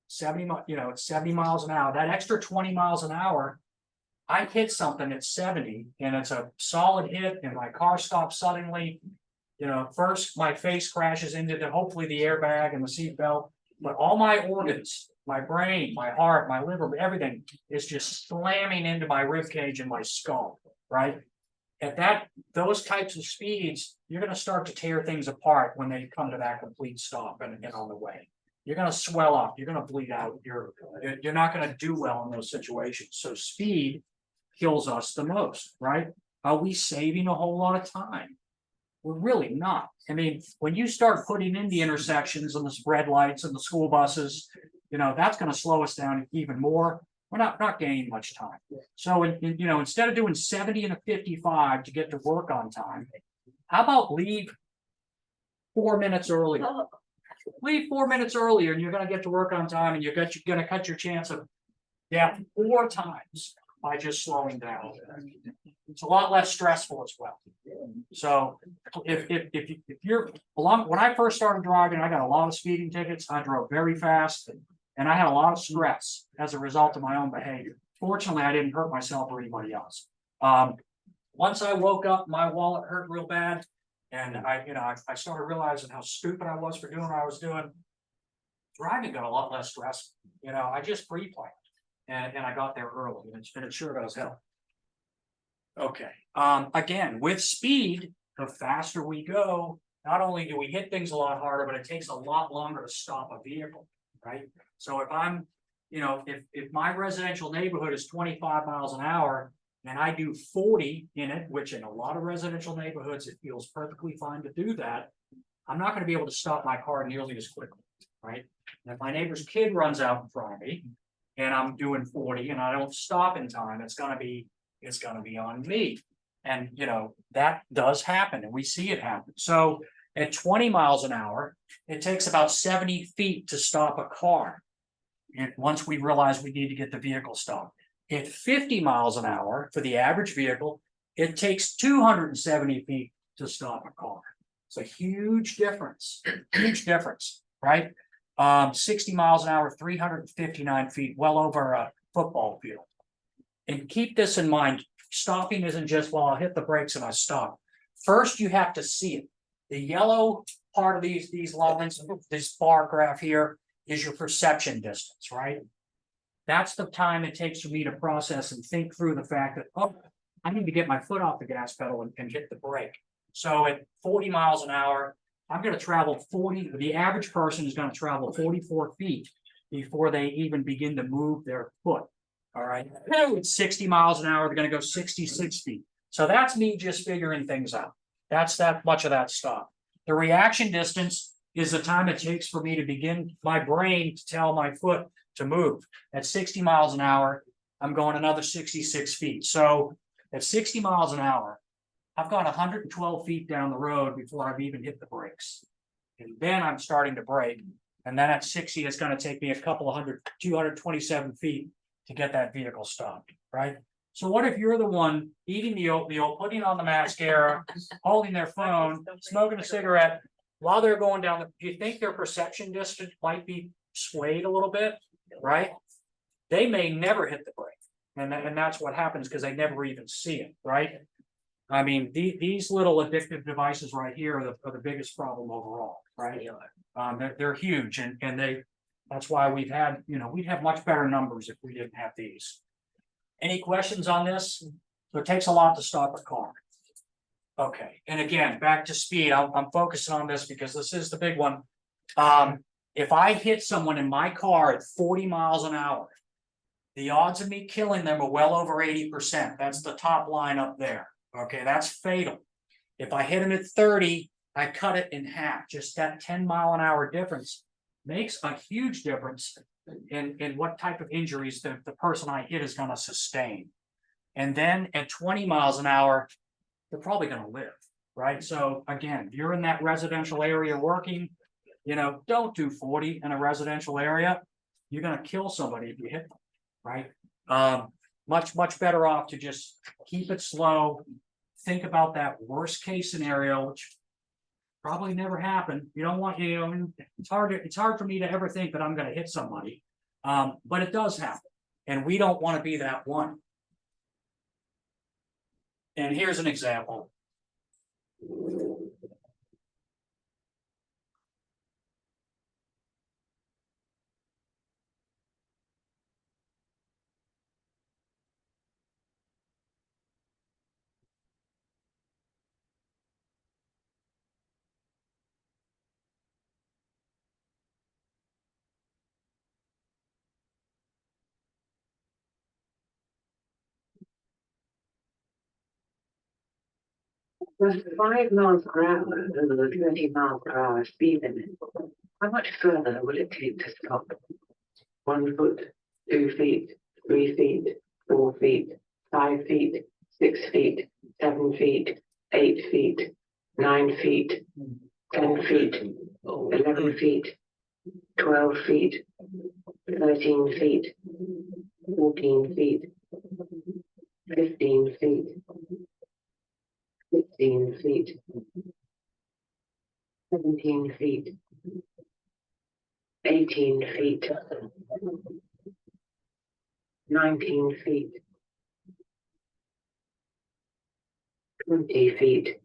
70, it's 70 miles an hour. That extra 20 miles an hour, I hit something at 70 and it's a solid hit and my car stops suddenly. First my face crashes into hopefully the airbag and the seat belt, but all my organs, my brain, my heart, my liver, everything is just slamming into my rib cage and my skull, right? At those types of speeds, you're going to start to tear things apart when they come to that complete stop and on the way. You're going to swell up, you're going to bleed out, you're not going to do well in those situations. So speed kills us the most, right? Are we saving a whole lot of time? We're really not. I mean, when you start putting in the intersections and the red lights and the school buses, that's going to slow us down even more. We're not gaining much time. So, instead of doing 70 and a 55 to get to work on time, how about leave 4 minutes earlier? Leave 4 minutes earlier and you're going to get to work on time and you're going to cut your chance of death 4 times by just slowing down. It's a lot less stressful as well. So if you're when I first started driving, I got a lot of speeding tickets. I drove very fast and I had a lot of stress as a result of my own behavior. Fortunately, I didn't hurt myself or anybody else. Once I woke up, my wallet hurt real bad. And I started realizing how stupid I was for doing what I was doing. Driving got a lot less stressful. I just pre-planned and I got there early and it sure does help. Okay. Again, with speed, the faster we go, not only do we hit things a lot harder, but it takes a lot longer to stop a vehicle, right? So if I'm, if my residential neighborhood is 25 miles an hour and I do 40 in it, which in a lot of residential neighborhoods, it feels perfectly fine to do that. I'm not going to be able to stop my car nearly as quickly, right? And if my neighbor's kid runs out in front of me and I'm doing 40 and I don't stop in time, it's going to be on me. And that does happen and we see it happen. So at 20 miles an hour, it takes about 70 feet to stop a car. And once we realize we need to get the vehicle stopped. At 50 miles an hour for the average vehicle, it takes 270 feet to stop a car. It's a huge difference, right? 60 miles an hour, 359 feet, well over a football field. And keep this in mind, stopping isn't just, well, I'll hit the brakes and I stop. First, you have to see it. The yellow part of these lines, this bar graph here is your perception distance, right? That's the time it takes for me to process and think through the fact that, oh, I need to get my foot off the gas pedal and hit the brake. So at 40 miles an hour, I'm going to travel 40, the average person is going to travel 44 feet before they even begin to move their foot. All right. At 60 miles an hour, they're going to go 66 feet. So that's me just figuring things out. That's that much of that stop. The reaction distance is the time it takes for me to begin my brain to tell my foot to move. At 60 miles an hour, I'm going another 66 feet. So at 60 miles an hour, I've got 112 feet down the road before I've even hit the brakes. And then I'm starting to brake. And then at 60, it's going to take me a couple of 227 feet to get that vehicle stopped, right? So what if you're the one eating the oatmeal, putting on the mascara, holding their phone, smoking a cigarette while they're going down do you think their perception distance might be swayed a little bit, right? They may never hit the brake. And that's what happens because they never even see it, right? I mean, these little addictive devices right here are the biggest problem overall, right? They're huge and that's why we'd have much better numbers if we didn't have these. Any questions on this? So it takes a lot to stop a car. Okay, and again, back to speed. I'm focusing on this because this is the big one. If I hit someone in my car at 40 miles an hour, the odds of me killing them are well over 80%. That's the top line up there. Okay, that's fatal. If I hit them at 30, I cut it in half. Just that 10-mile-an-hour difference makes a huge difference in what type of injuries the person I hit is going to sustain. And then at 20 miles an hour, they're probably going to live, right? So again, if you're in that residential area working, don't do 40 in a residential area. You're going to kill somebody if you hit them, right? Much better off to just keep it slow. Think about that worst case scenario, which probably never happened. You don't want, it's hard for me to ever think that I'm going to hit somebody. But it does happen. And we don't want to be that one. And here's an example. With 5 miles per hour over the 30 miles per hour speed limit, how much further would it take to stop? 1 foot, 2 feet, 3 feet, 4 feet, 5 feet, 6 feet, 7 feet, 8 feet, 9 feet, 10 feet, 11 feet, 12 feet, 13 feet, 14 feet, 15 feet, 16 feet, 17 feet, 18 feet, 19 feet, 20 feet,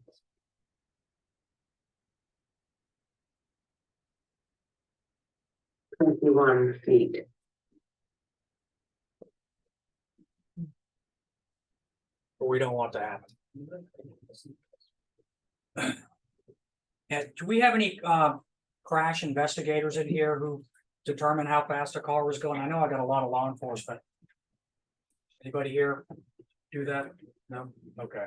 21 feet. But we don't want to happen. And do we have any crash investigators in here who determine how fast a car was going? I know I got a lot of law enforcement. Anybody here do that? No? Okay.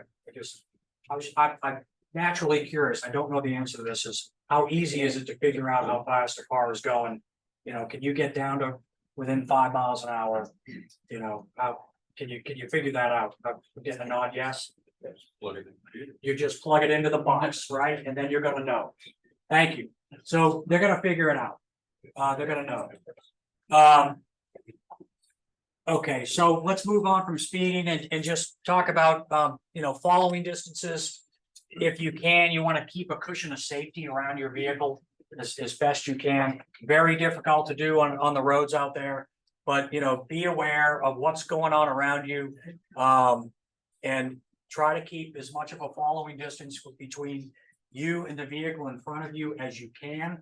I'm naturally curious. I don't know the answer to this. Is how easy is it to figure out how fast a car is going? Can you get down to within 5 miles an hour? How can you figure that out? I'm getting a nod, yes. You just plug it into the box, right? And then you're gonna know. Thank you. So they're gonna figure it out. They're gonna know. Okay, so let's move on from speeding and just talk about following distances. If you can, you want to keep a cushion of safety around your vehicle as best you can. Very difficult to do on the roads out there, but be aware of what's going on around you. And try to keep as much of a following distance between you and the vehicle in front of you as you can.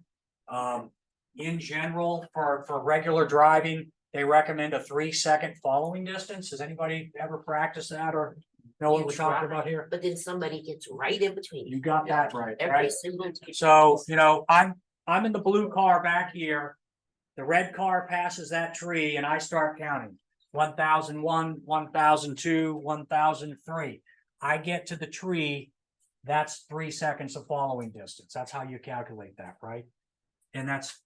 In general, for regular driving, they recommend a 3-second following distance. Has anybody ever practiced that or know what we're talking about here? But then somebody gets right in between. You got that right. Every single time. So, I'm in the blue car back here. The red car passes that tree and I start counting. 1001, 1002, 1003. I get to the tree, that's 3 seconds of following distance. That's how you calculate that, right? And that's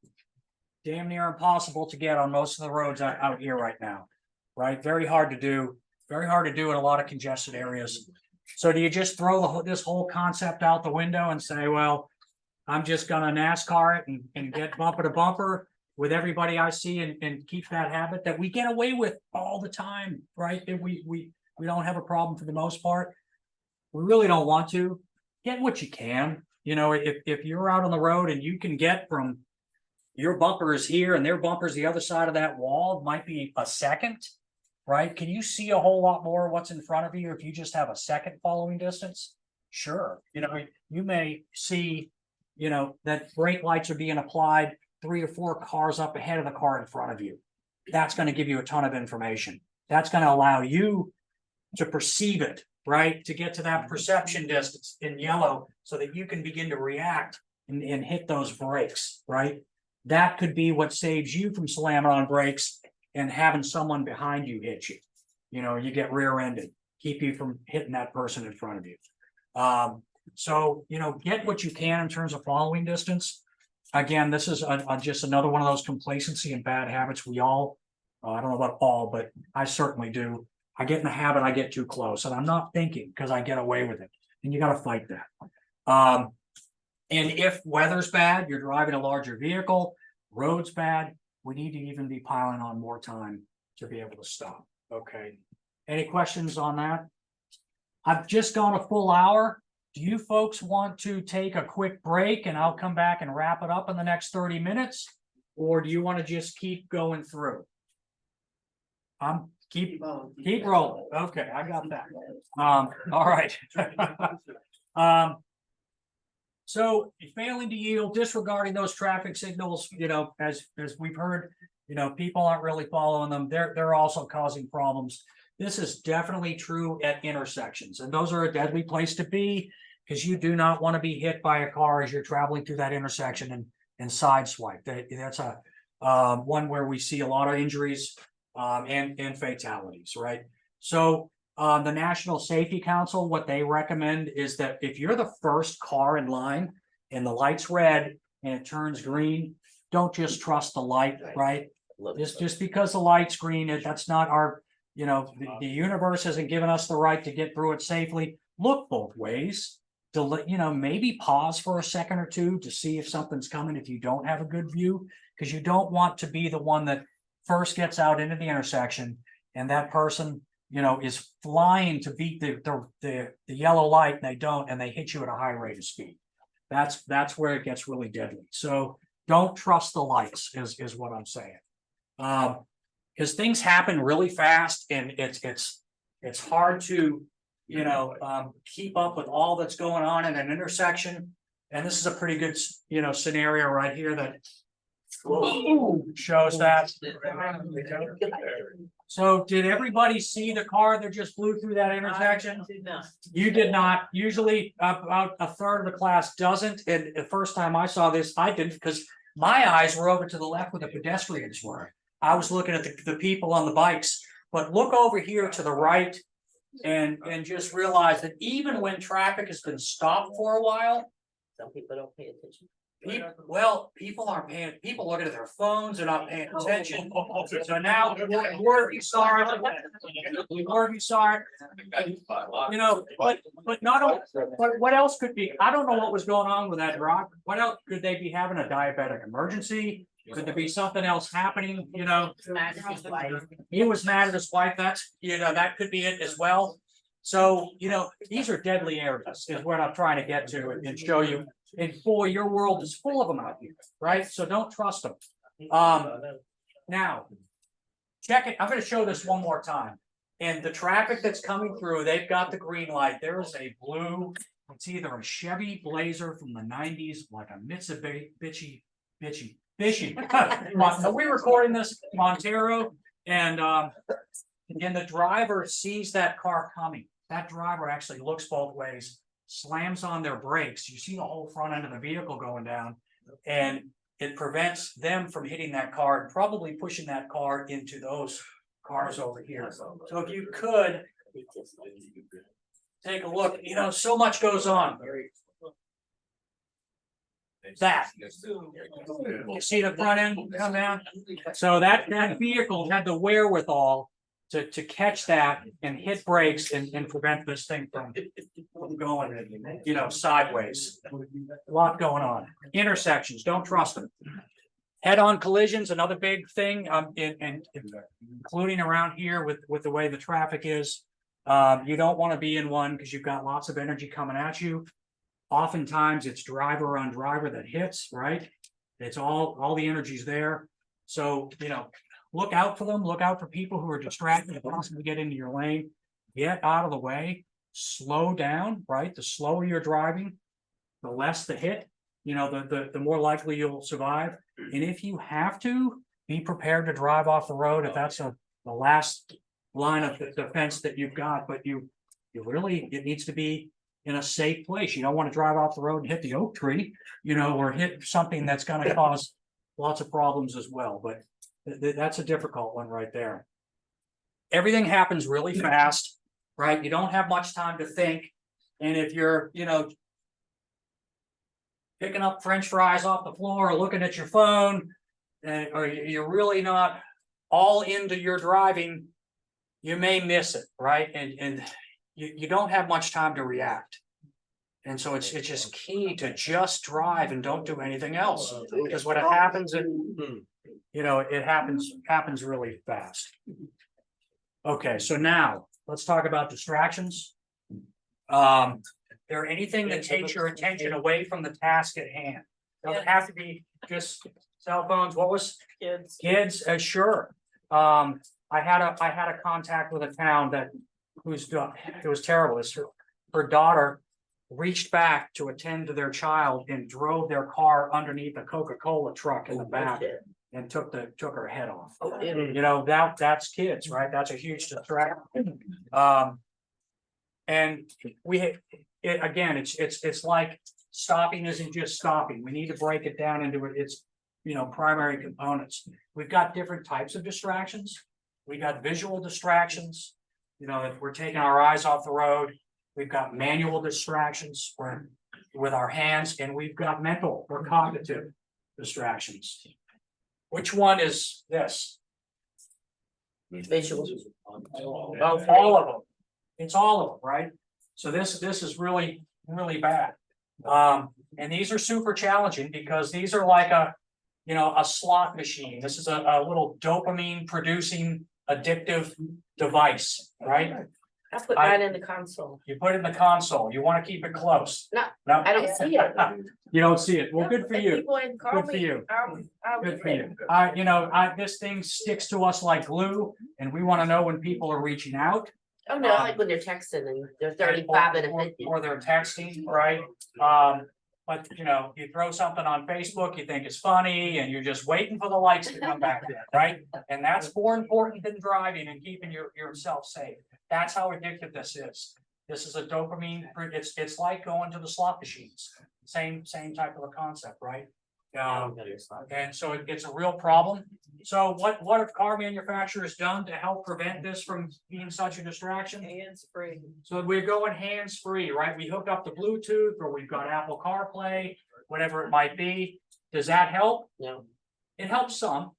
damn near impossible to get on most of the roads out here right now, right? Very hard to do in a lot of congested areas. So do you just throw this whole concept out the window and say, well, I'm just gonna NASCAR it and get bumper to bumper with everybody I see and keep that habit that we get away with all the time, right? That we don't have a problem for the most part. We really don't want to. Get what you can. If you're out on the road and you can get from your bumper is here and their bumper is the other side of that wall, it might be a second, right? Can you see a whole lot more what's in front of you if you just have a second following distance? Sure. You may see, that brake lights are being applied 3 or 4 cars up ahead of the car in front of you. That's going to give you a ton of information. That's going to allow you to perceive it, right? To get to that perception distance in yellow so that you can begin to react and hit those brakes, right? That could be what saves you from slamming on brakes and having someone behind you hit you. You know, you get rear-ended, keep you from hitting that person in front of you. So, you know, get what you can in terms of following distance. Again, this is just another one of those complacency and bad habits we all, I don't know about all, but I certainly do. I get in the habit, I get too close, and I'm not thinking because I get away with it. And you got to fight that. And if weather's bad, you're driving a larger vehicle, road's bad, we need to even be piling on more time to be able to stop. Okay. Any questions on that? I've just gone a full hour. Do you folks want to take a quick break and I'll come back and wrap it up in the next 30 minutes? Or do you want to just keep going through? Keep rolling. Okay, I got that. All right. So failing to yield, disregarding those traffic signals, you know, as we've heard, you know, people aren't really following them. They're also causing problems. This is definitely true at intersections, and those are a deadly place to be because you do not want to be hit by a car as you're traveling through that intersection and sideswipe. That's a one where we see a lot of injuries and fatalities, right? So the National Safety Council, what they recommend is that if you're the first car in line and the light's red and it turns green, don't just trust the light, right? Just because the light's green, that's not our, you know, the universe hasn't given us the right to get through it safely. Look both ways to, you know, maybe pause for a second or two to see if something's coming if you don't have a good view, because you don't want to be the one that first gets out into the intersection and that person, you know, is flying to beat the yellow light and they don't, and they hit you at a high rate of speed. That's where it gets really deadly. So don't trust the lights is what I'm saying. Because things happen really fast and it's hard to, you know, keep up with all that's going on in an intersection. And this is a pretty good, you know, scenario right here that shows that. So did everybody see the car that just flew through that intersection? You did not. Usually about a third of the class doesn't. And the first time I saw this, I didn't, because my eyes were over to the left where the pedestrians were. I was looking at the people on the bikes, but look over here to the right and just realize that even when traffic has been stopped for a while, Some people don't pay attention. People aren't paying, people looking at their phones, they're not paying attention. So now, we're sorry, you know, but not only, but what else could be, I don't know what was going on with that driver. What else could they be having, a diabetic emergency? Could there be something else happening, you know? He was mad at his wife, that's, you know, that could be it as well. So, you know, these are deadly areas is what I'm trying to get to and show you. And boy, your world is full of them out here, right? So don't trust them. Now, check it. I'm going to show this one more time. And the traffic that's coming through, they've got the green light. There is a blue, it's either a Chevy Blazer from the 90s, like a Mitsubishi. Are we recording this, Montero? And the driver sees that car coming. That driver actually looks both ways, slams on their brakes. You see the whole front end of the vehicle going down, and it prevents them from hitting that car and probably pushing that car into those cars over here. So if you could take a look, you know, so much goes on. That you see the front end come down. So that vehicle had the wherewithal to catch that and hit brakes and prevent this thing from going, you know, sideways. A lot going on. Intersections, don't trust them. Head-on collisions, another big thing, including around here with the way the traffic is. You don't want to be in one because you've got lots of energy coming at you. Oftentimes it's driver on driver that hits, right? It's all the energy's there. So, you know, look out for them. Look out for people who are distracted and possibly get into your lane. Get out of the way. Slow down, right? The slower you're driving, the less the hit. You know, the more likely you'll survive. And if you have to, be prepared to drive off the road if that's the last line of defense that you've got. But you really, it needs to be in a safe place. You don't want to drive off the road and hit the oak tree, or hit something that's gonna cause lots of problems as well, but that's a difficult one right there. Everything happens really fast, right? You don't have much time to think. And if you're, picking up French fries off the floor or looking at your phone, or you're really not all into your driving, you may miss it, right? And you don't have much time to react. And so it's just key to just drive and don't do anything else, because what happens, it happens really fast. Okay, so now let's talk about distractions. There anything that takes your attention away from the task at hand? Doesn't have to be just cell phones. What was kids? Sure. I had a contact with a town it was terrible. Her daughter reached back to attend to their child and drove their car underneath a Coca-Cola truck in the back and took her head off. That's kids, right? That's a huge distraction. And it's like stopping isn't just stopping. We need to break it down into its primary components. We've got different types of distractions. We got visual distractions, if we're taking our eyes off the road. We've got manual distractions with our hands, and we've got mental or cognitive distractions. Which one is this? Visuals. All of them. It's all of them, right? So this is really, really bad. And these are super challenging because these are like a slot machine. This is a little dopamine producing addictive device, right? I put mine in the console. You put it in the console. You want to keep it close. No, No, I don't see it. you don't see it. Well, good for If you. people in call Good for me, you. I'll Good for read you. This thing sticks to us like glue, and we want to know when people are reaching out. Oh, no, like when they're texting and they're 35 and a 50. Or they're texting, right? But you throw something on Facebook, you think it's funny, and you're just waiting for the likes to come back in, right? And that's more important than driving and keeping yourself safe. That's how addictive this is. This is a dopamine. It's like going to the slot machines. Same type of a concept, right? And so it's a real problem. So what have car manufacturers done to help prevent this from being such a distraction? Hands-free. So we're going hands-free, right? We hook up the Bluetooth, or we've got Apple CarPlay, whatever it might be. Does that help? No. It helps some.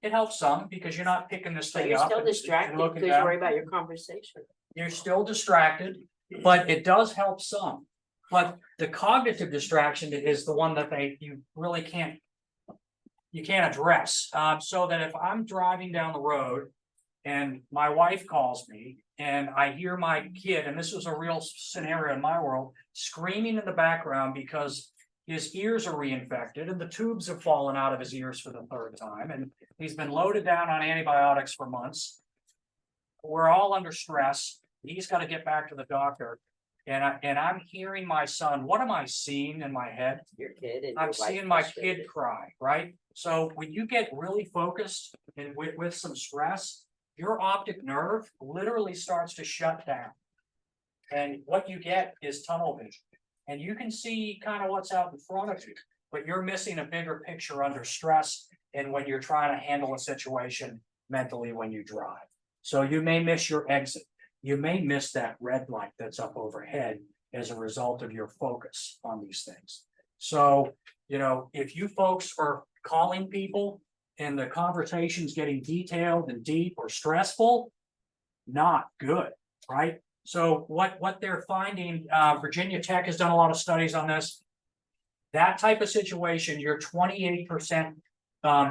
It helps some because you're not picking this So thing you're up. still and distracted looking because you down. worry about your conversation. You're still distracted, but it does help some. But the cognitive distraction is the one that you really can't address. So that if I'm driving down the road and my wife calls me and I hear my kid, and this was a real scenario in my world, screaming in the background because his ears are reinfected and the tubes have fallen out of his ears for the third time, and he's been loaded down on antibiotics for months. We're all under stress. He's got to get back to the doctor. And I'm hearing my son. What am I seeing in my head? Your kid and I'm your wife seeing my frustrated. kid cry, right? So when you get really focused and with some stress, your optic nerve literally starts to shut down. And what you get is tunnel vision. And you can see kind of what's out in front of you, but you're missing a bigger picture under stress and when you're trying to handle a situation mentally when you drive. So you may miss your exit. You may miss that red light that's up overhead as a result of your focus on these things. So, if you folks are calling people and the conversation's getting detailed and deep or stressful, not good, right? So what they're finding, Virginia Tech has done a lot of studies on this. That type of situation, you're 28%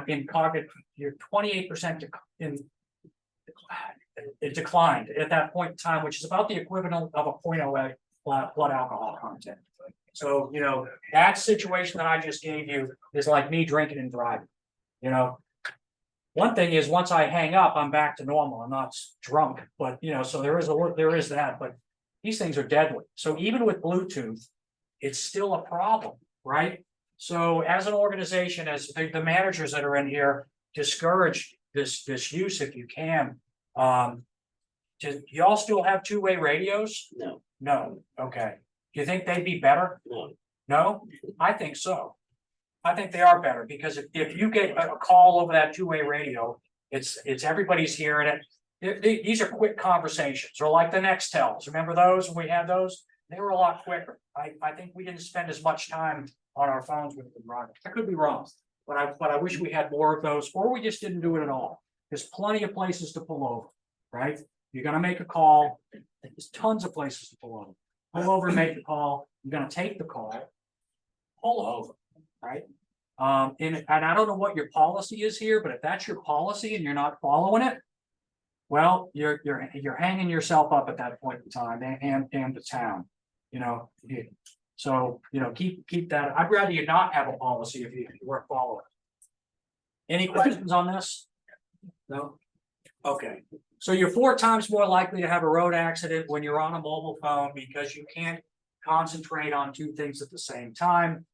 in cognitive, you're 28% it declined at that point in time, which is about the equivalent of a 0.08 blood alcohol content. So, that situation that I just gave you is like me drinking and driving. One thing is once I hang up, I'm back to normal. I'm not drunk, but so there is that, but these things are deadly. So even with Bluetooth, it's still a problem, right? So as an organization, as the managers that are in here, discourage this use if you can. Do y'all still have two-way radios? No. No, okay. Do you think they'd be better? No, I think so. I think they are better because if you get a call over that two-way radio, it's everybody's hearing it. These are quick conversations, or like the Nextels. Remember those when we had those? They were a lot quicker. I think we didn't spend as much time on our phones with the drivers. I could be wrong, but I wish we had more of those, or we just didn't do it at all. There's plenty of places to pull over, right? You're gonna make a call. There's tons of places to pull over. Pull over and make the call. You're gonna take the call. Pull over, right? And I don't know what your policy is here, but if that's your policy and you're not following it, well, you're hanging yourself up at that point in time and the town, you know. So, you know, keep that. I'd rather you not have a policy if you weren't following. Any questions on this? No? Okay. So you're 4 times more likely to have a road accident when you're on a mobile phone because you can't concentrate on 2 things at the same time.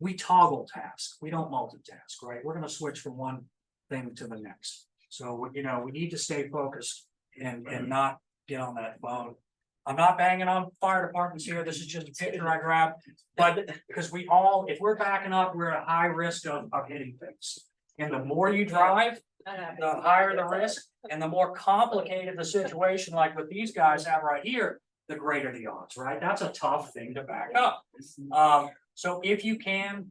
We toggle tasks. We don't multitask, right? We're going to switch from one thing to the next. So, you know, we need to stay focused and not get on that phone. I'm not banging on fire departments here. This is just a picture I grabbed, but because we all, if we're backing up, we're at a high risk of hitting things. And the more you drive, the higher the risk and the more complicated the situation, like what these guys have right here, the greater the odds, right? That's a tough thing to back up. So if you can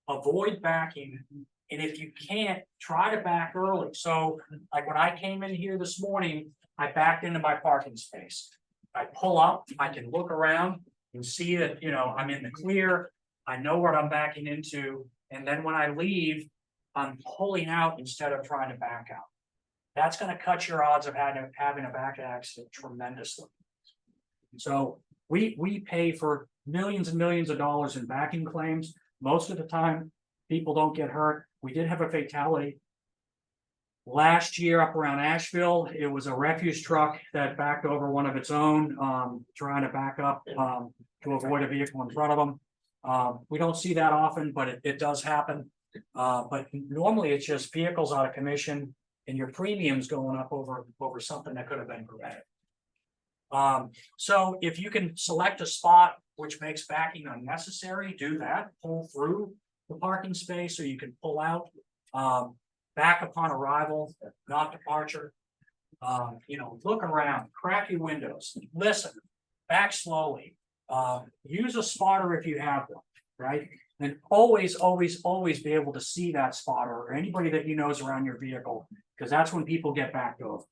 avoid backing, and if you can't, try to back early. So like when I came in here this morning, I backed into my parking space. I pull up, I can look around and see that, you know, I'm in the clear. I know what I'm backing into. And then when I leave, I'm pulling out instead of trying to back out. That's going to cut your odds of having a back accident tremendously. So we pay for millions and millions of dollars in backing claims. Most of the time, people don't get hurt. We did have a fatality last year up around Asheville. It was a refuse truck that backed over one of its own, trying to back up to avoid a vehicle in front of them. We don't see that often, but it does happen. But normally it's just vehicles out of commission and your premiums going up over something that could have been prevented. So if you can select a spot which makes backing unnecessary, do that. Pull through the parking space so you can pull out, back upon arrival, not departure. You know, look around, crack your windows, listen, back slowly. Use a spotter if you have one, right? And always be able to see that spotter or anybody that you know is around your vehicle, because that's when people get backed over,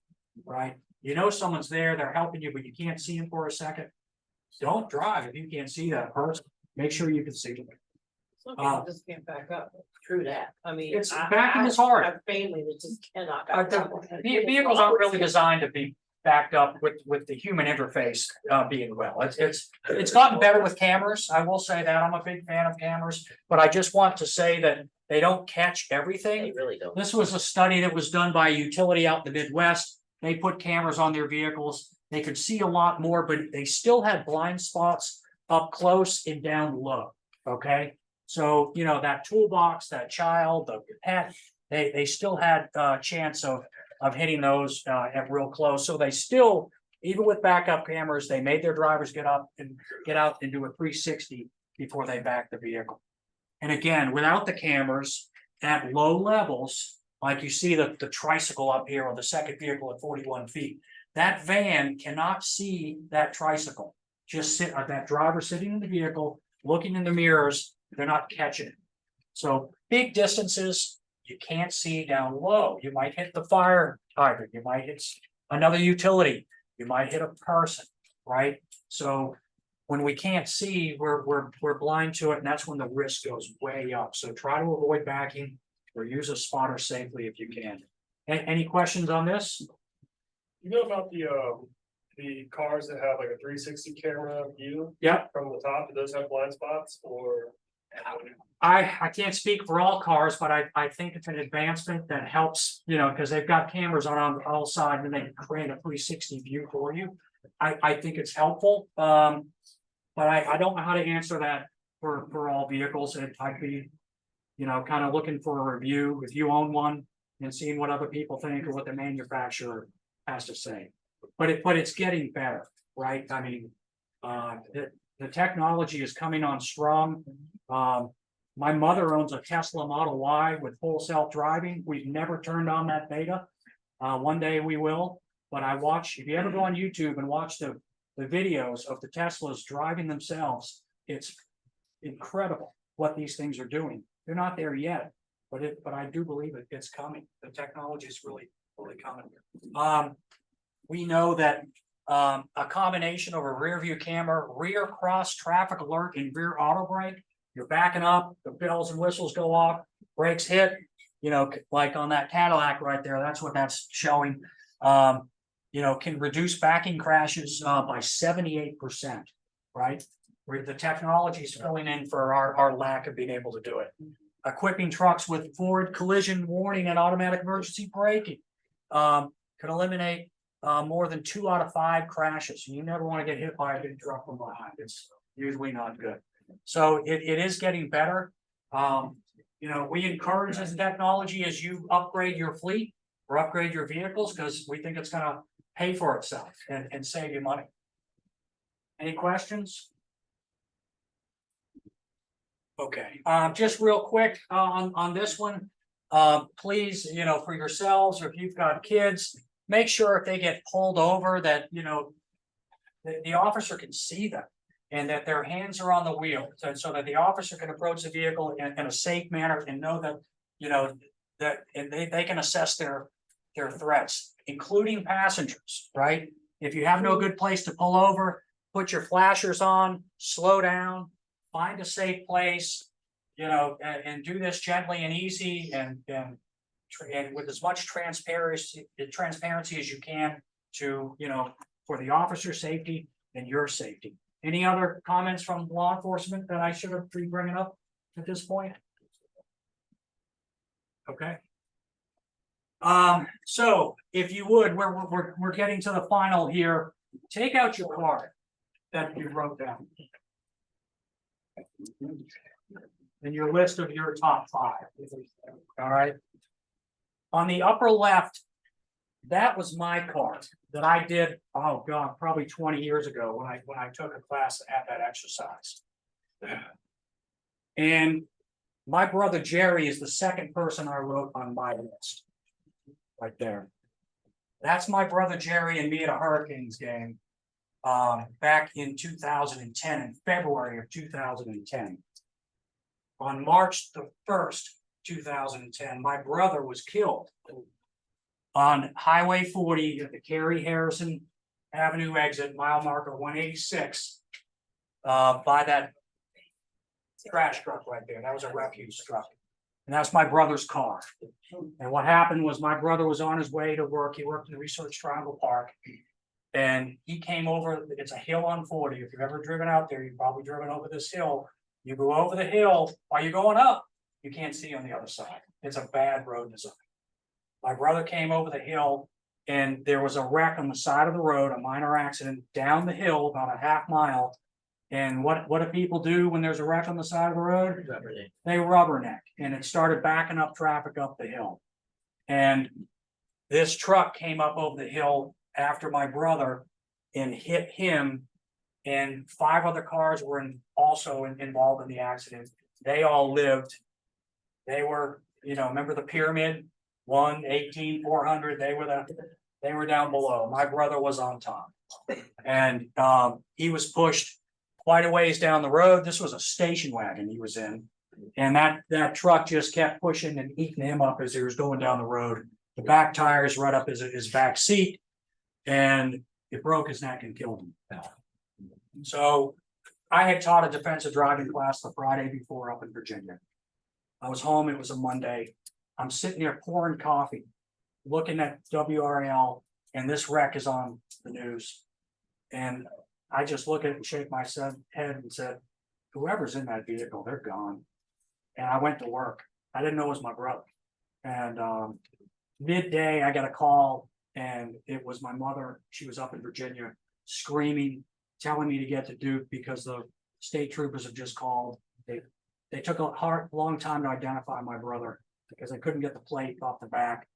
right? You know someone's there, they're helping you, but you can't see them for a second. Don't drive if you can't see that person. Make sure you can see them. Some people just can't back up. True that. I mean, It's backing is hard. I have family that just cannot back up. Vehicles aren't really designed to be backed up with the human interface being well. It's gotten better with cameras. I will say that I'm a big fan of cameras, but I just want to say that they don't catch everything. They really don't. This was a study that was done by a utility out in the Midwest. They put cameras on their vehicles. They could see a lot more, but they still had blind spots up close and down low. Okay. So, you know, that toolbox, that child, the pet, they still had a chance of hitting those at real close. So they still, even with backup cameras, they made their drivers get out and do a 360 before they back the vehicle. And again, without the cameras at low levels, like you see the tricycle up here or the second vehicle at 41 feet, that van cannot see that tricycle. Just that driver sitting in the vehicle, looking in the mirrors, they're not catching it. So big distances, you can't see down low. You might hit the fire hydrant, you might hit another utility, you might hit a person, right? So when we can't see, we're blind to it, and that's when the risk goes way up. So try to avoid backing or use a spotter safely if you can. Any questions on this? You know about the cars that have like a 360 camera view? Yeah. From the top, do those have blind spots or? I can't speak for all cars, but I think it's an advancement that helps, you know, because they've got cameras on all sides and they create a 360 view for you. I think it's helpful, but I don't know how to answer that for all vehicles. I'd be, you know, kind of looking for a review if you own one and seeing what other people think or what the manufacturer has to say. But it's getting better, right? I mean, the technology is coming on strong. My mother owns a Tesla Model Y with full self-driving. We've never turned on that beta. One day we will, but if you ever go on YouTube and watch the videos of the Teslas driving themselves, it's incredible what these things are doing. They're not there yet, but I do believe it's coming. The technology is really coming. We know that a combination of a rear view camera, rear cross traffic alert, and rear auto brake. You're backing up, the bells and whistles go off, brakes hit, like on that Cadillac right there, that's what that's showing. Can reduce backing crashes by 78%, right? Where the technology is filling in for our lack of being able to do it. Equipping trucks with forward collision warning and automatic emergency braking can eliminate more than 2 out of 5 crashes. You never want to get hit by a big truck from behind. It's usually not good. So it is getting better. We encourage this technology as you upgrade your fleet or upgrade your vehicles, because we think it's going to pay for itself and save you money. Any questions? Okay, just real quick on this one, please, for yourselves, or if you've got kids, make sure if they get pulled over that, the officer can see them and that their hands are on the wheel, so that the officer can approach the vehicle in a safe manner and know that, and they can assess their threats, including passengers, right? If you have no good place to pull over, put your flashers on, slow down, find a safe place, and do this gently and easy and with as much transparency as you can to, for the officer's safety and your safety. Any other comments from law enforcement that I should have been bringing up at this point? Okay. So if you would, we're getting to the final here. Take out your card that you wrote down. And your list of your top 5. All right. On the upper left, that was my card that I did, oh God, probably 20 years ago when I took a class at that exercise. And my brother Jerry is the second person I wrote on my list. Right there. That's my brother Jerry and me at a Hurricanes game back in 2010, in February of 2010. On March the 1st, 2010, my brother was killed on Highway 40 at the Cary Harrison Avenue exit, mile marker 186, by that trash truck right there. That was a refuse truck. And that's my brother's car. And what happened was my brother was on his way to work. He worked in the Research Triangle Park. And he came over, it's a hill on 40. If you've ever driven out there, you've probably driven over this hill. You go over the hill, while you're going up, you can't see on the other side. It's a bad road design. My brother came over the hill and there was a wreck on the side of the road, a minor accident down the hill about a half mile. And what do people do when there's a wreck on the side of the road? They rubberneck, and it started backing up traffic up the hill. And this truck came up over the hill after my brother and hit him, and 5 other cars were also involved in the accident. They all lived. They were, remember the pyramid, 1, 18, 400. They were down below. My brother was on top, and he was pushed quite a ways down the road. This was a station wagon he was in, and that truck just kept pushing and eating him up as he was going down the road. The back tires right up his back seat, and it broke his neck and killed him. So I had taught a defensive driving class the Friday before up in Virginia. I was home, it was a Monday. I'm sitting there pouring coffee, looking at WRL, and this wreck is on the news. And I just look at it and shake my head and said, whoever's in that vehicle, they're gone. And I went to work. I didn't know it was my brother. And midday, I got a call, and it was my mother. She was up in Virginia screaming, telling me to get to Duke because the state troopers have just called. They took a long time to identify my brother because they couldn't get the plate off the back.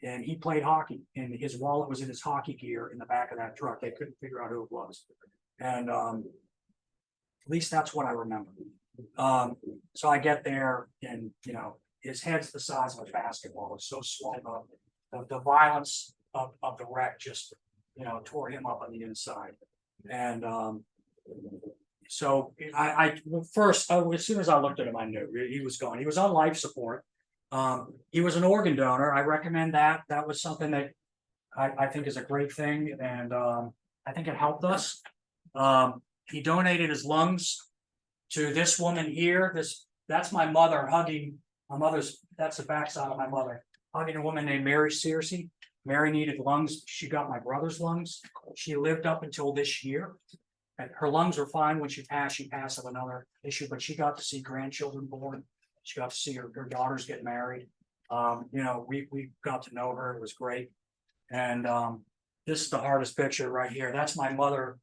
And he played hockey, and his wallet was in his hockey gear in the back of that truck. They couldn't figure out who it was. And At least that's what I remember. So I get there and, you know, his head's the size of a basketball. It's so swollen up. The violence of the wreck just, you know, tore him up on the inside. And so as soon as I looked at him, I knew he was gone. He was on life support. He was an organ donor. I recommend that. That was something that I think is a great thing. And I think it helped us. He donated his lungs to this woman here. That's my mother hugging that's the backside of my mother, hugging a woman named Mary Searcy. Mary needed lungs. She got my brother's lungs. She lived up until this year. And her lungs were fine when she passed. She passed of another issue, but she got to see grandchildren born. She got to see her daughters get married. You know, we got to know her. It was great. And this is the hardest picture right here. That's my mother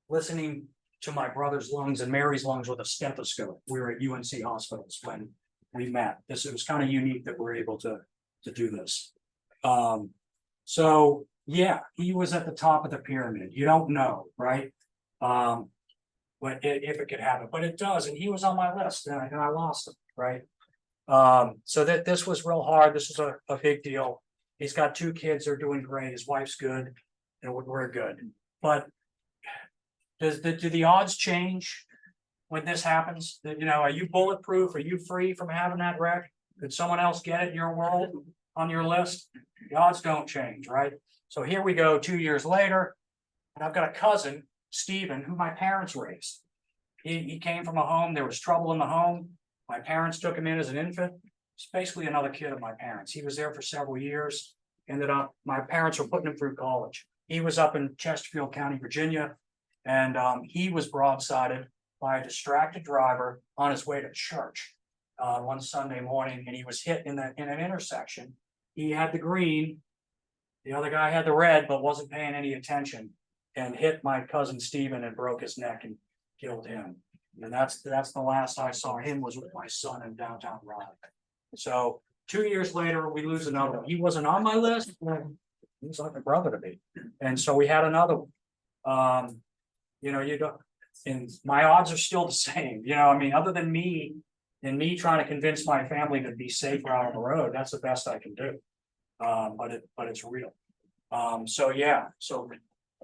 listening to my brother's lungs and Mary's lungs with a stethoscope. We were at UNC hospitals when we met. It was kind of unique that we're able to do this. So yeah, he was at the top of the pyramid. You don't know, right? But if it could happen, but it does. And he was on my list and I lost him, right? So this was real hard. This is a big deal. He's got 2 kids. They're doing great. His wife's good and we're good. But do the odds change when this happens? You know, are you bulletproof? Are you free from having that wreck? Could someone else get it in your world on your list? The odds don't change, right? So here we go 2 years later, and I've got a cousin, Stephen, who my parents raised. He came from a home, there was trouble in the home. My parents took him in as an infant. He's basically another kid of my parents. He was there for several years. Ended up, my parents were putting him through college. He was up in Chesterfield County, Virginia, and he was broadsided by a distracted driver on his way to church one Sunday morning, and he was hit in an intersection. He had the green, the other guy had the red, but wasn't paying any attention, and hit my cousin Stephen and broke his neck and killed him. And that's the last I saw him was with my son in downtown Raleigh. So 2 years later, we lose another one. He wasn't on my list. He was like a brother to me. And so we had another one. You know, you don't, and my odds are still the same. You know, I mean, other than me and me trying to convince my family to be safer out on the road, that's the best I can do. But it's real. So yeah, so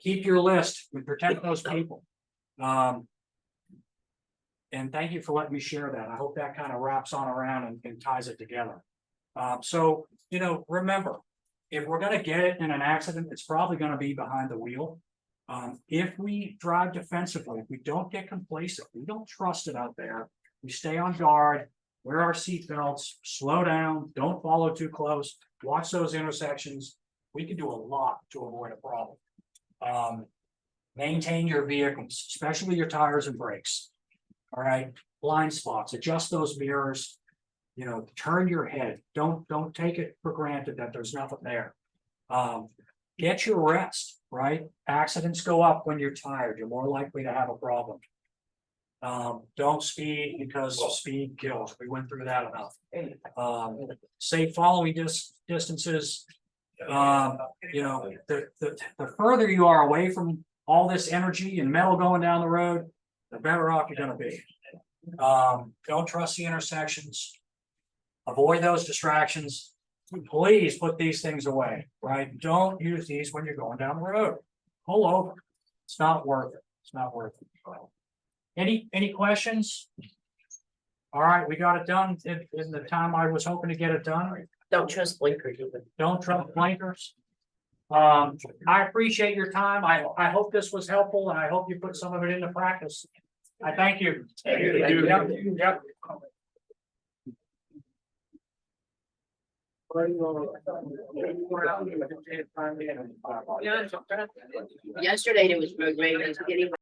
keep your list and protect those people. And thank you for letting me share that. I hope that kind of wraps on around and ties it together. So, you know, remember, if we're going to get it in an accident, it's probably going to be behind the wheel. If we drive defensively, if we don't get complacent, we don't trust it out there, we stay on guard, wear our seatbelts, slow down, don't follow too close, watch those intersections, we can do a lot to avoid a problem. Maintain your vehicles, especially your tires and brakes. All right, blind spots, adjust those mirrors, you know, turn your head. Don't take it for granted that there's nothing there. Get your rest, right? Accidents go up when you're tired. You're more likely to have a problem. Don't speed because speed kills. We went through that enough. Safe following distances. You know, the further you are away from all this energy and metal going down the road, the better off you're going to be. Don't trust the intersections. Avoid those distractions. Please put these things away, right? Don't use these when you're going down the road. Pull over. It's not worth it. It's not worth it. Any questions? All right, we got it done in the time I was hoping to get it done. Don't trust blinkers either. Don't trust blinkers. I appreciate your time. I hope this was helpful and I hope you put some of it into practice. I thank you. Thank you. Yep. Yesterday there was road rage, getting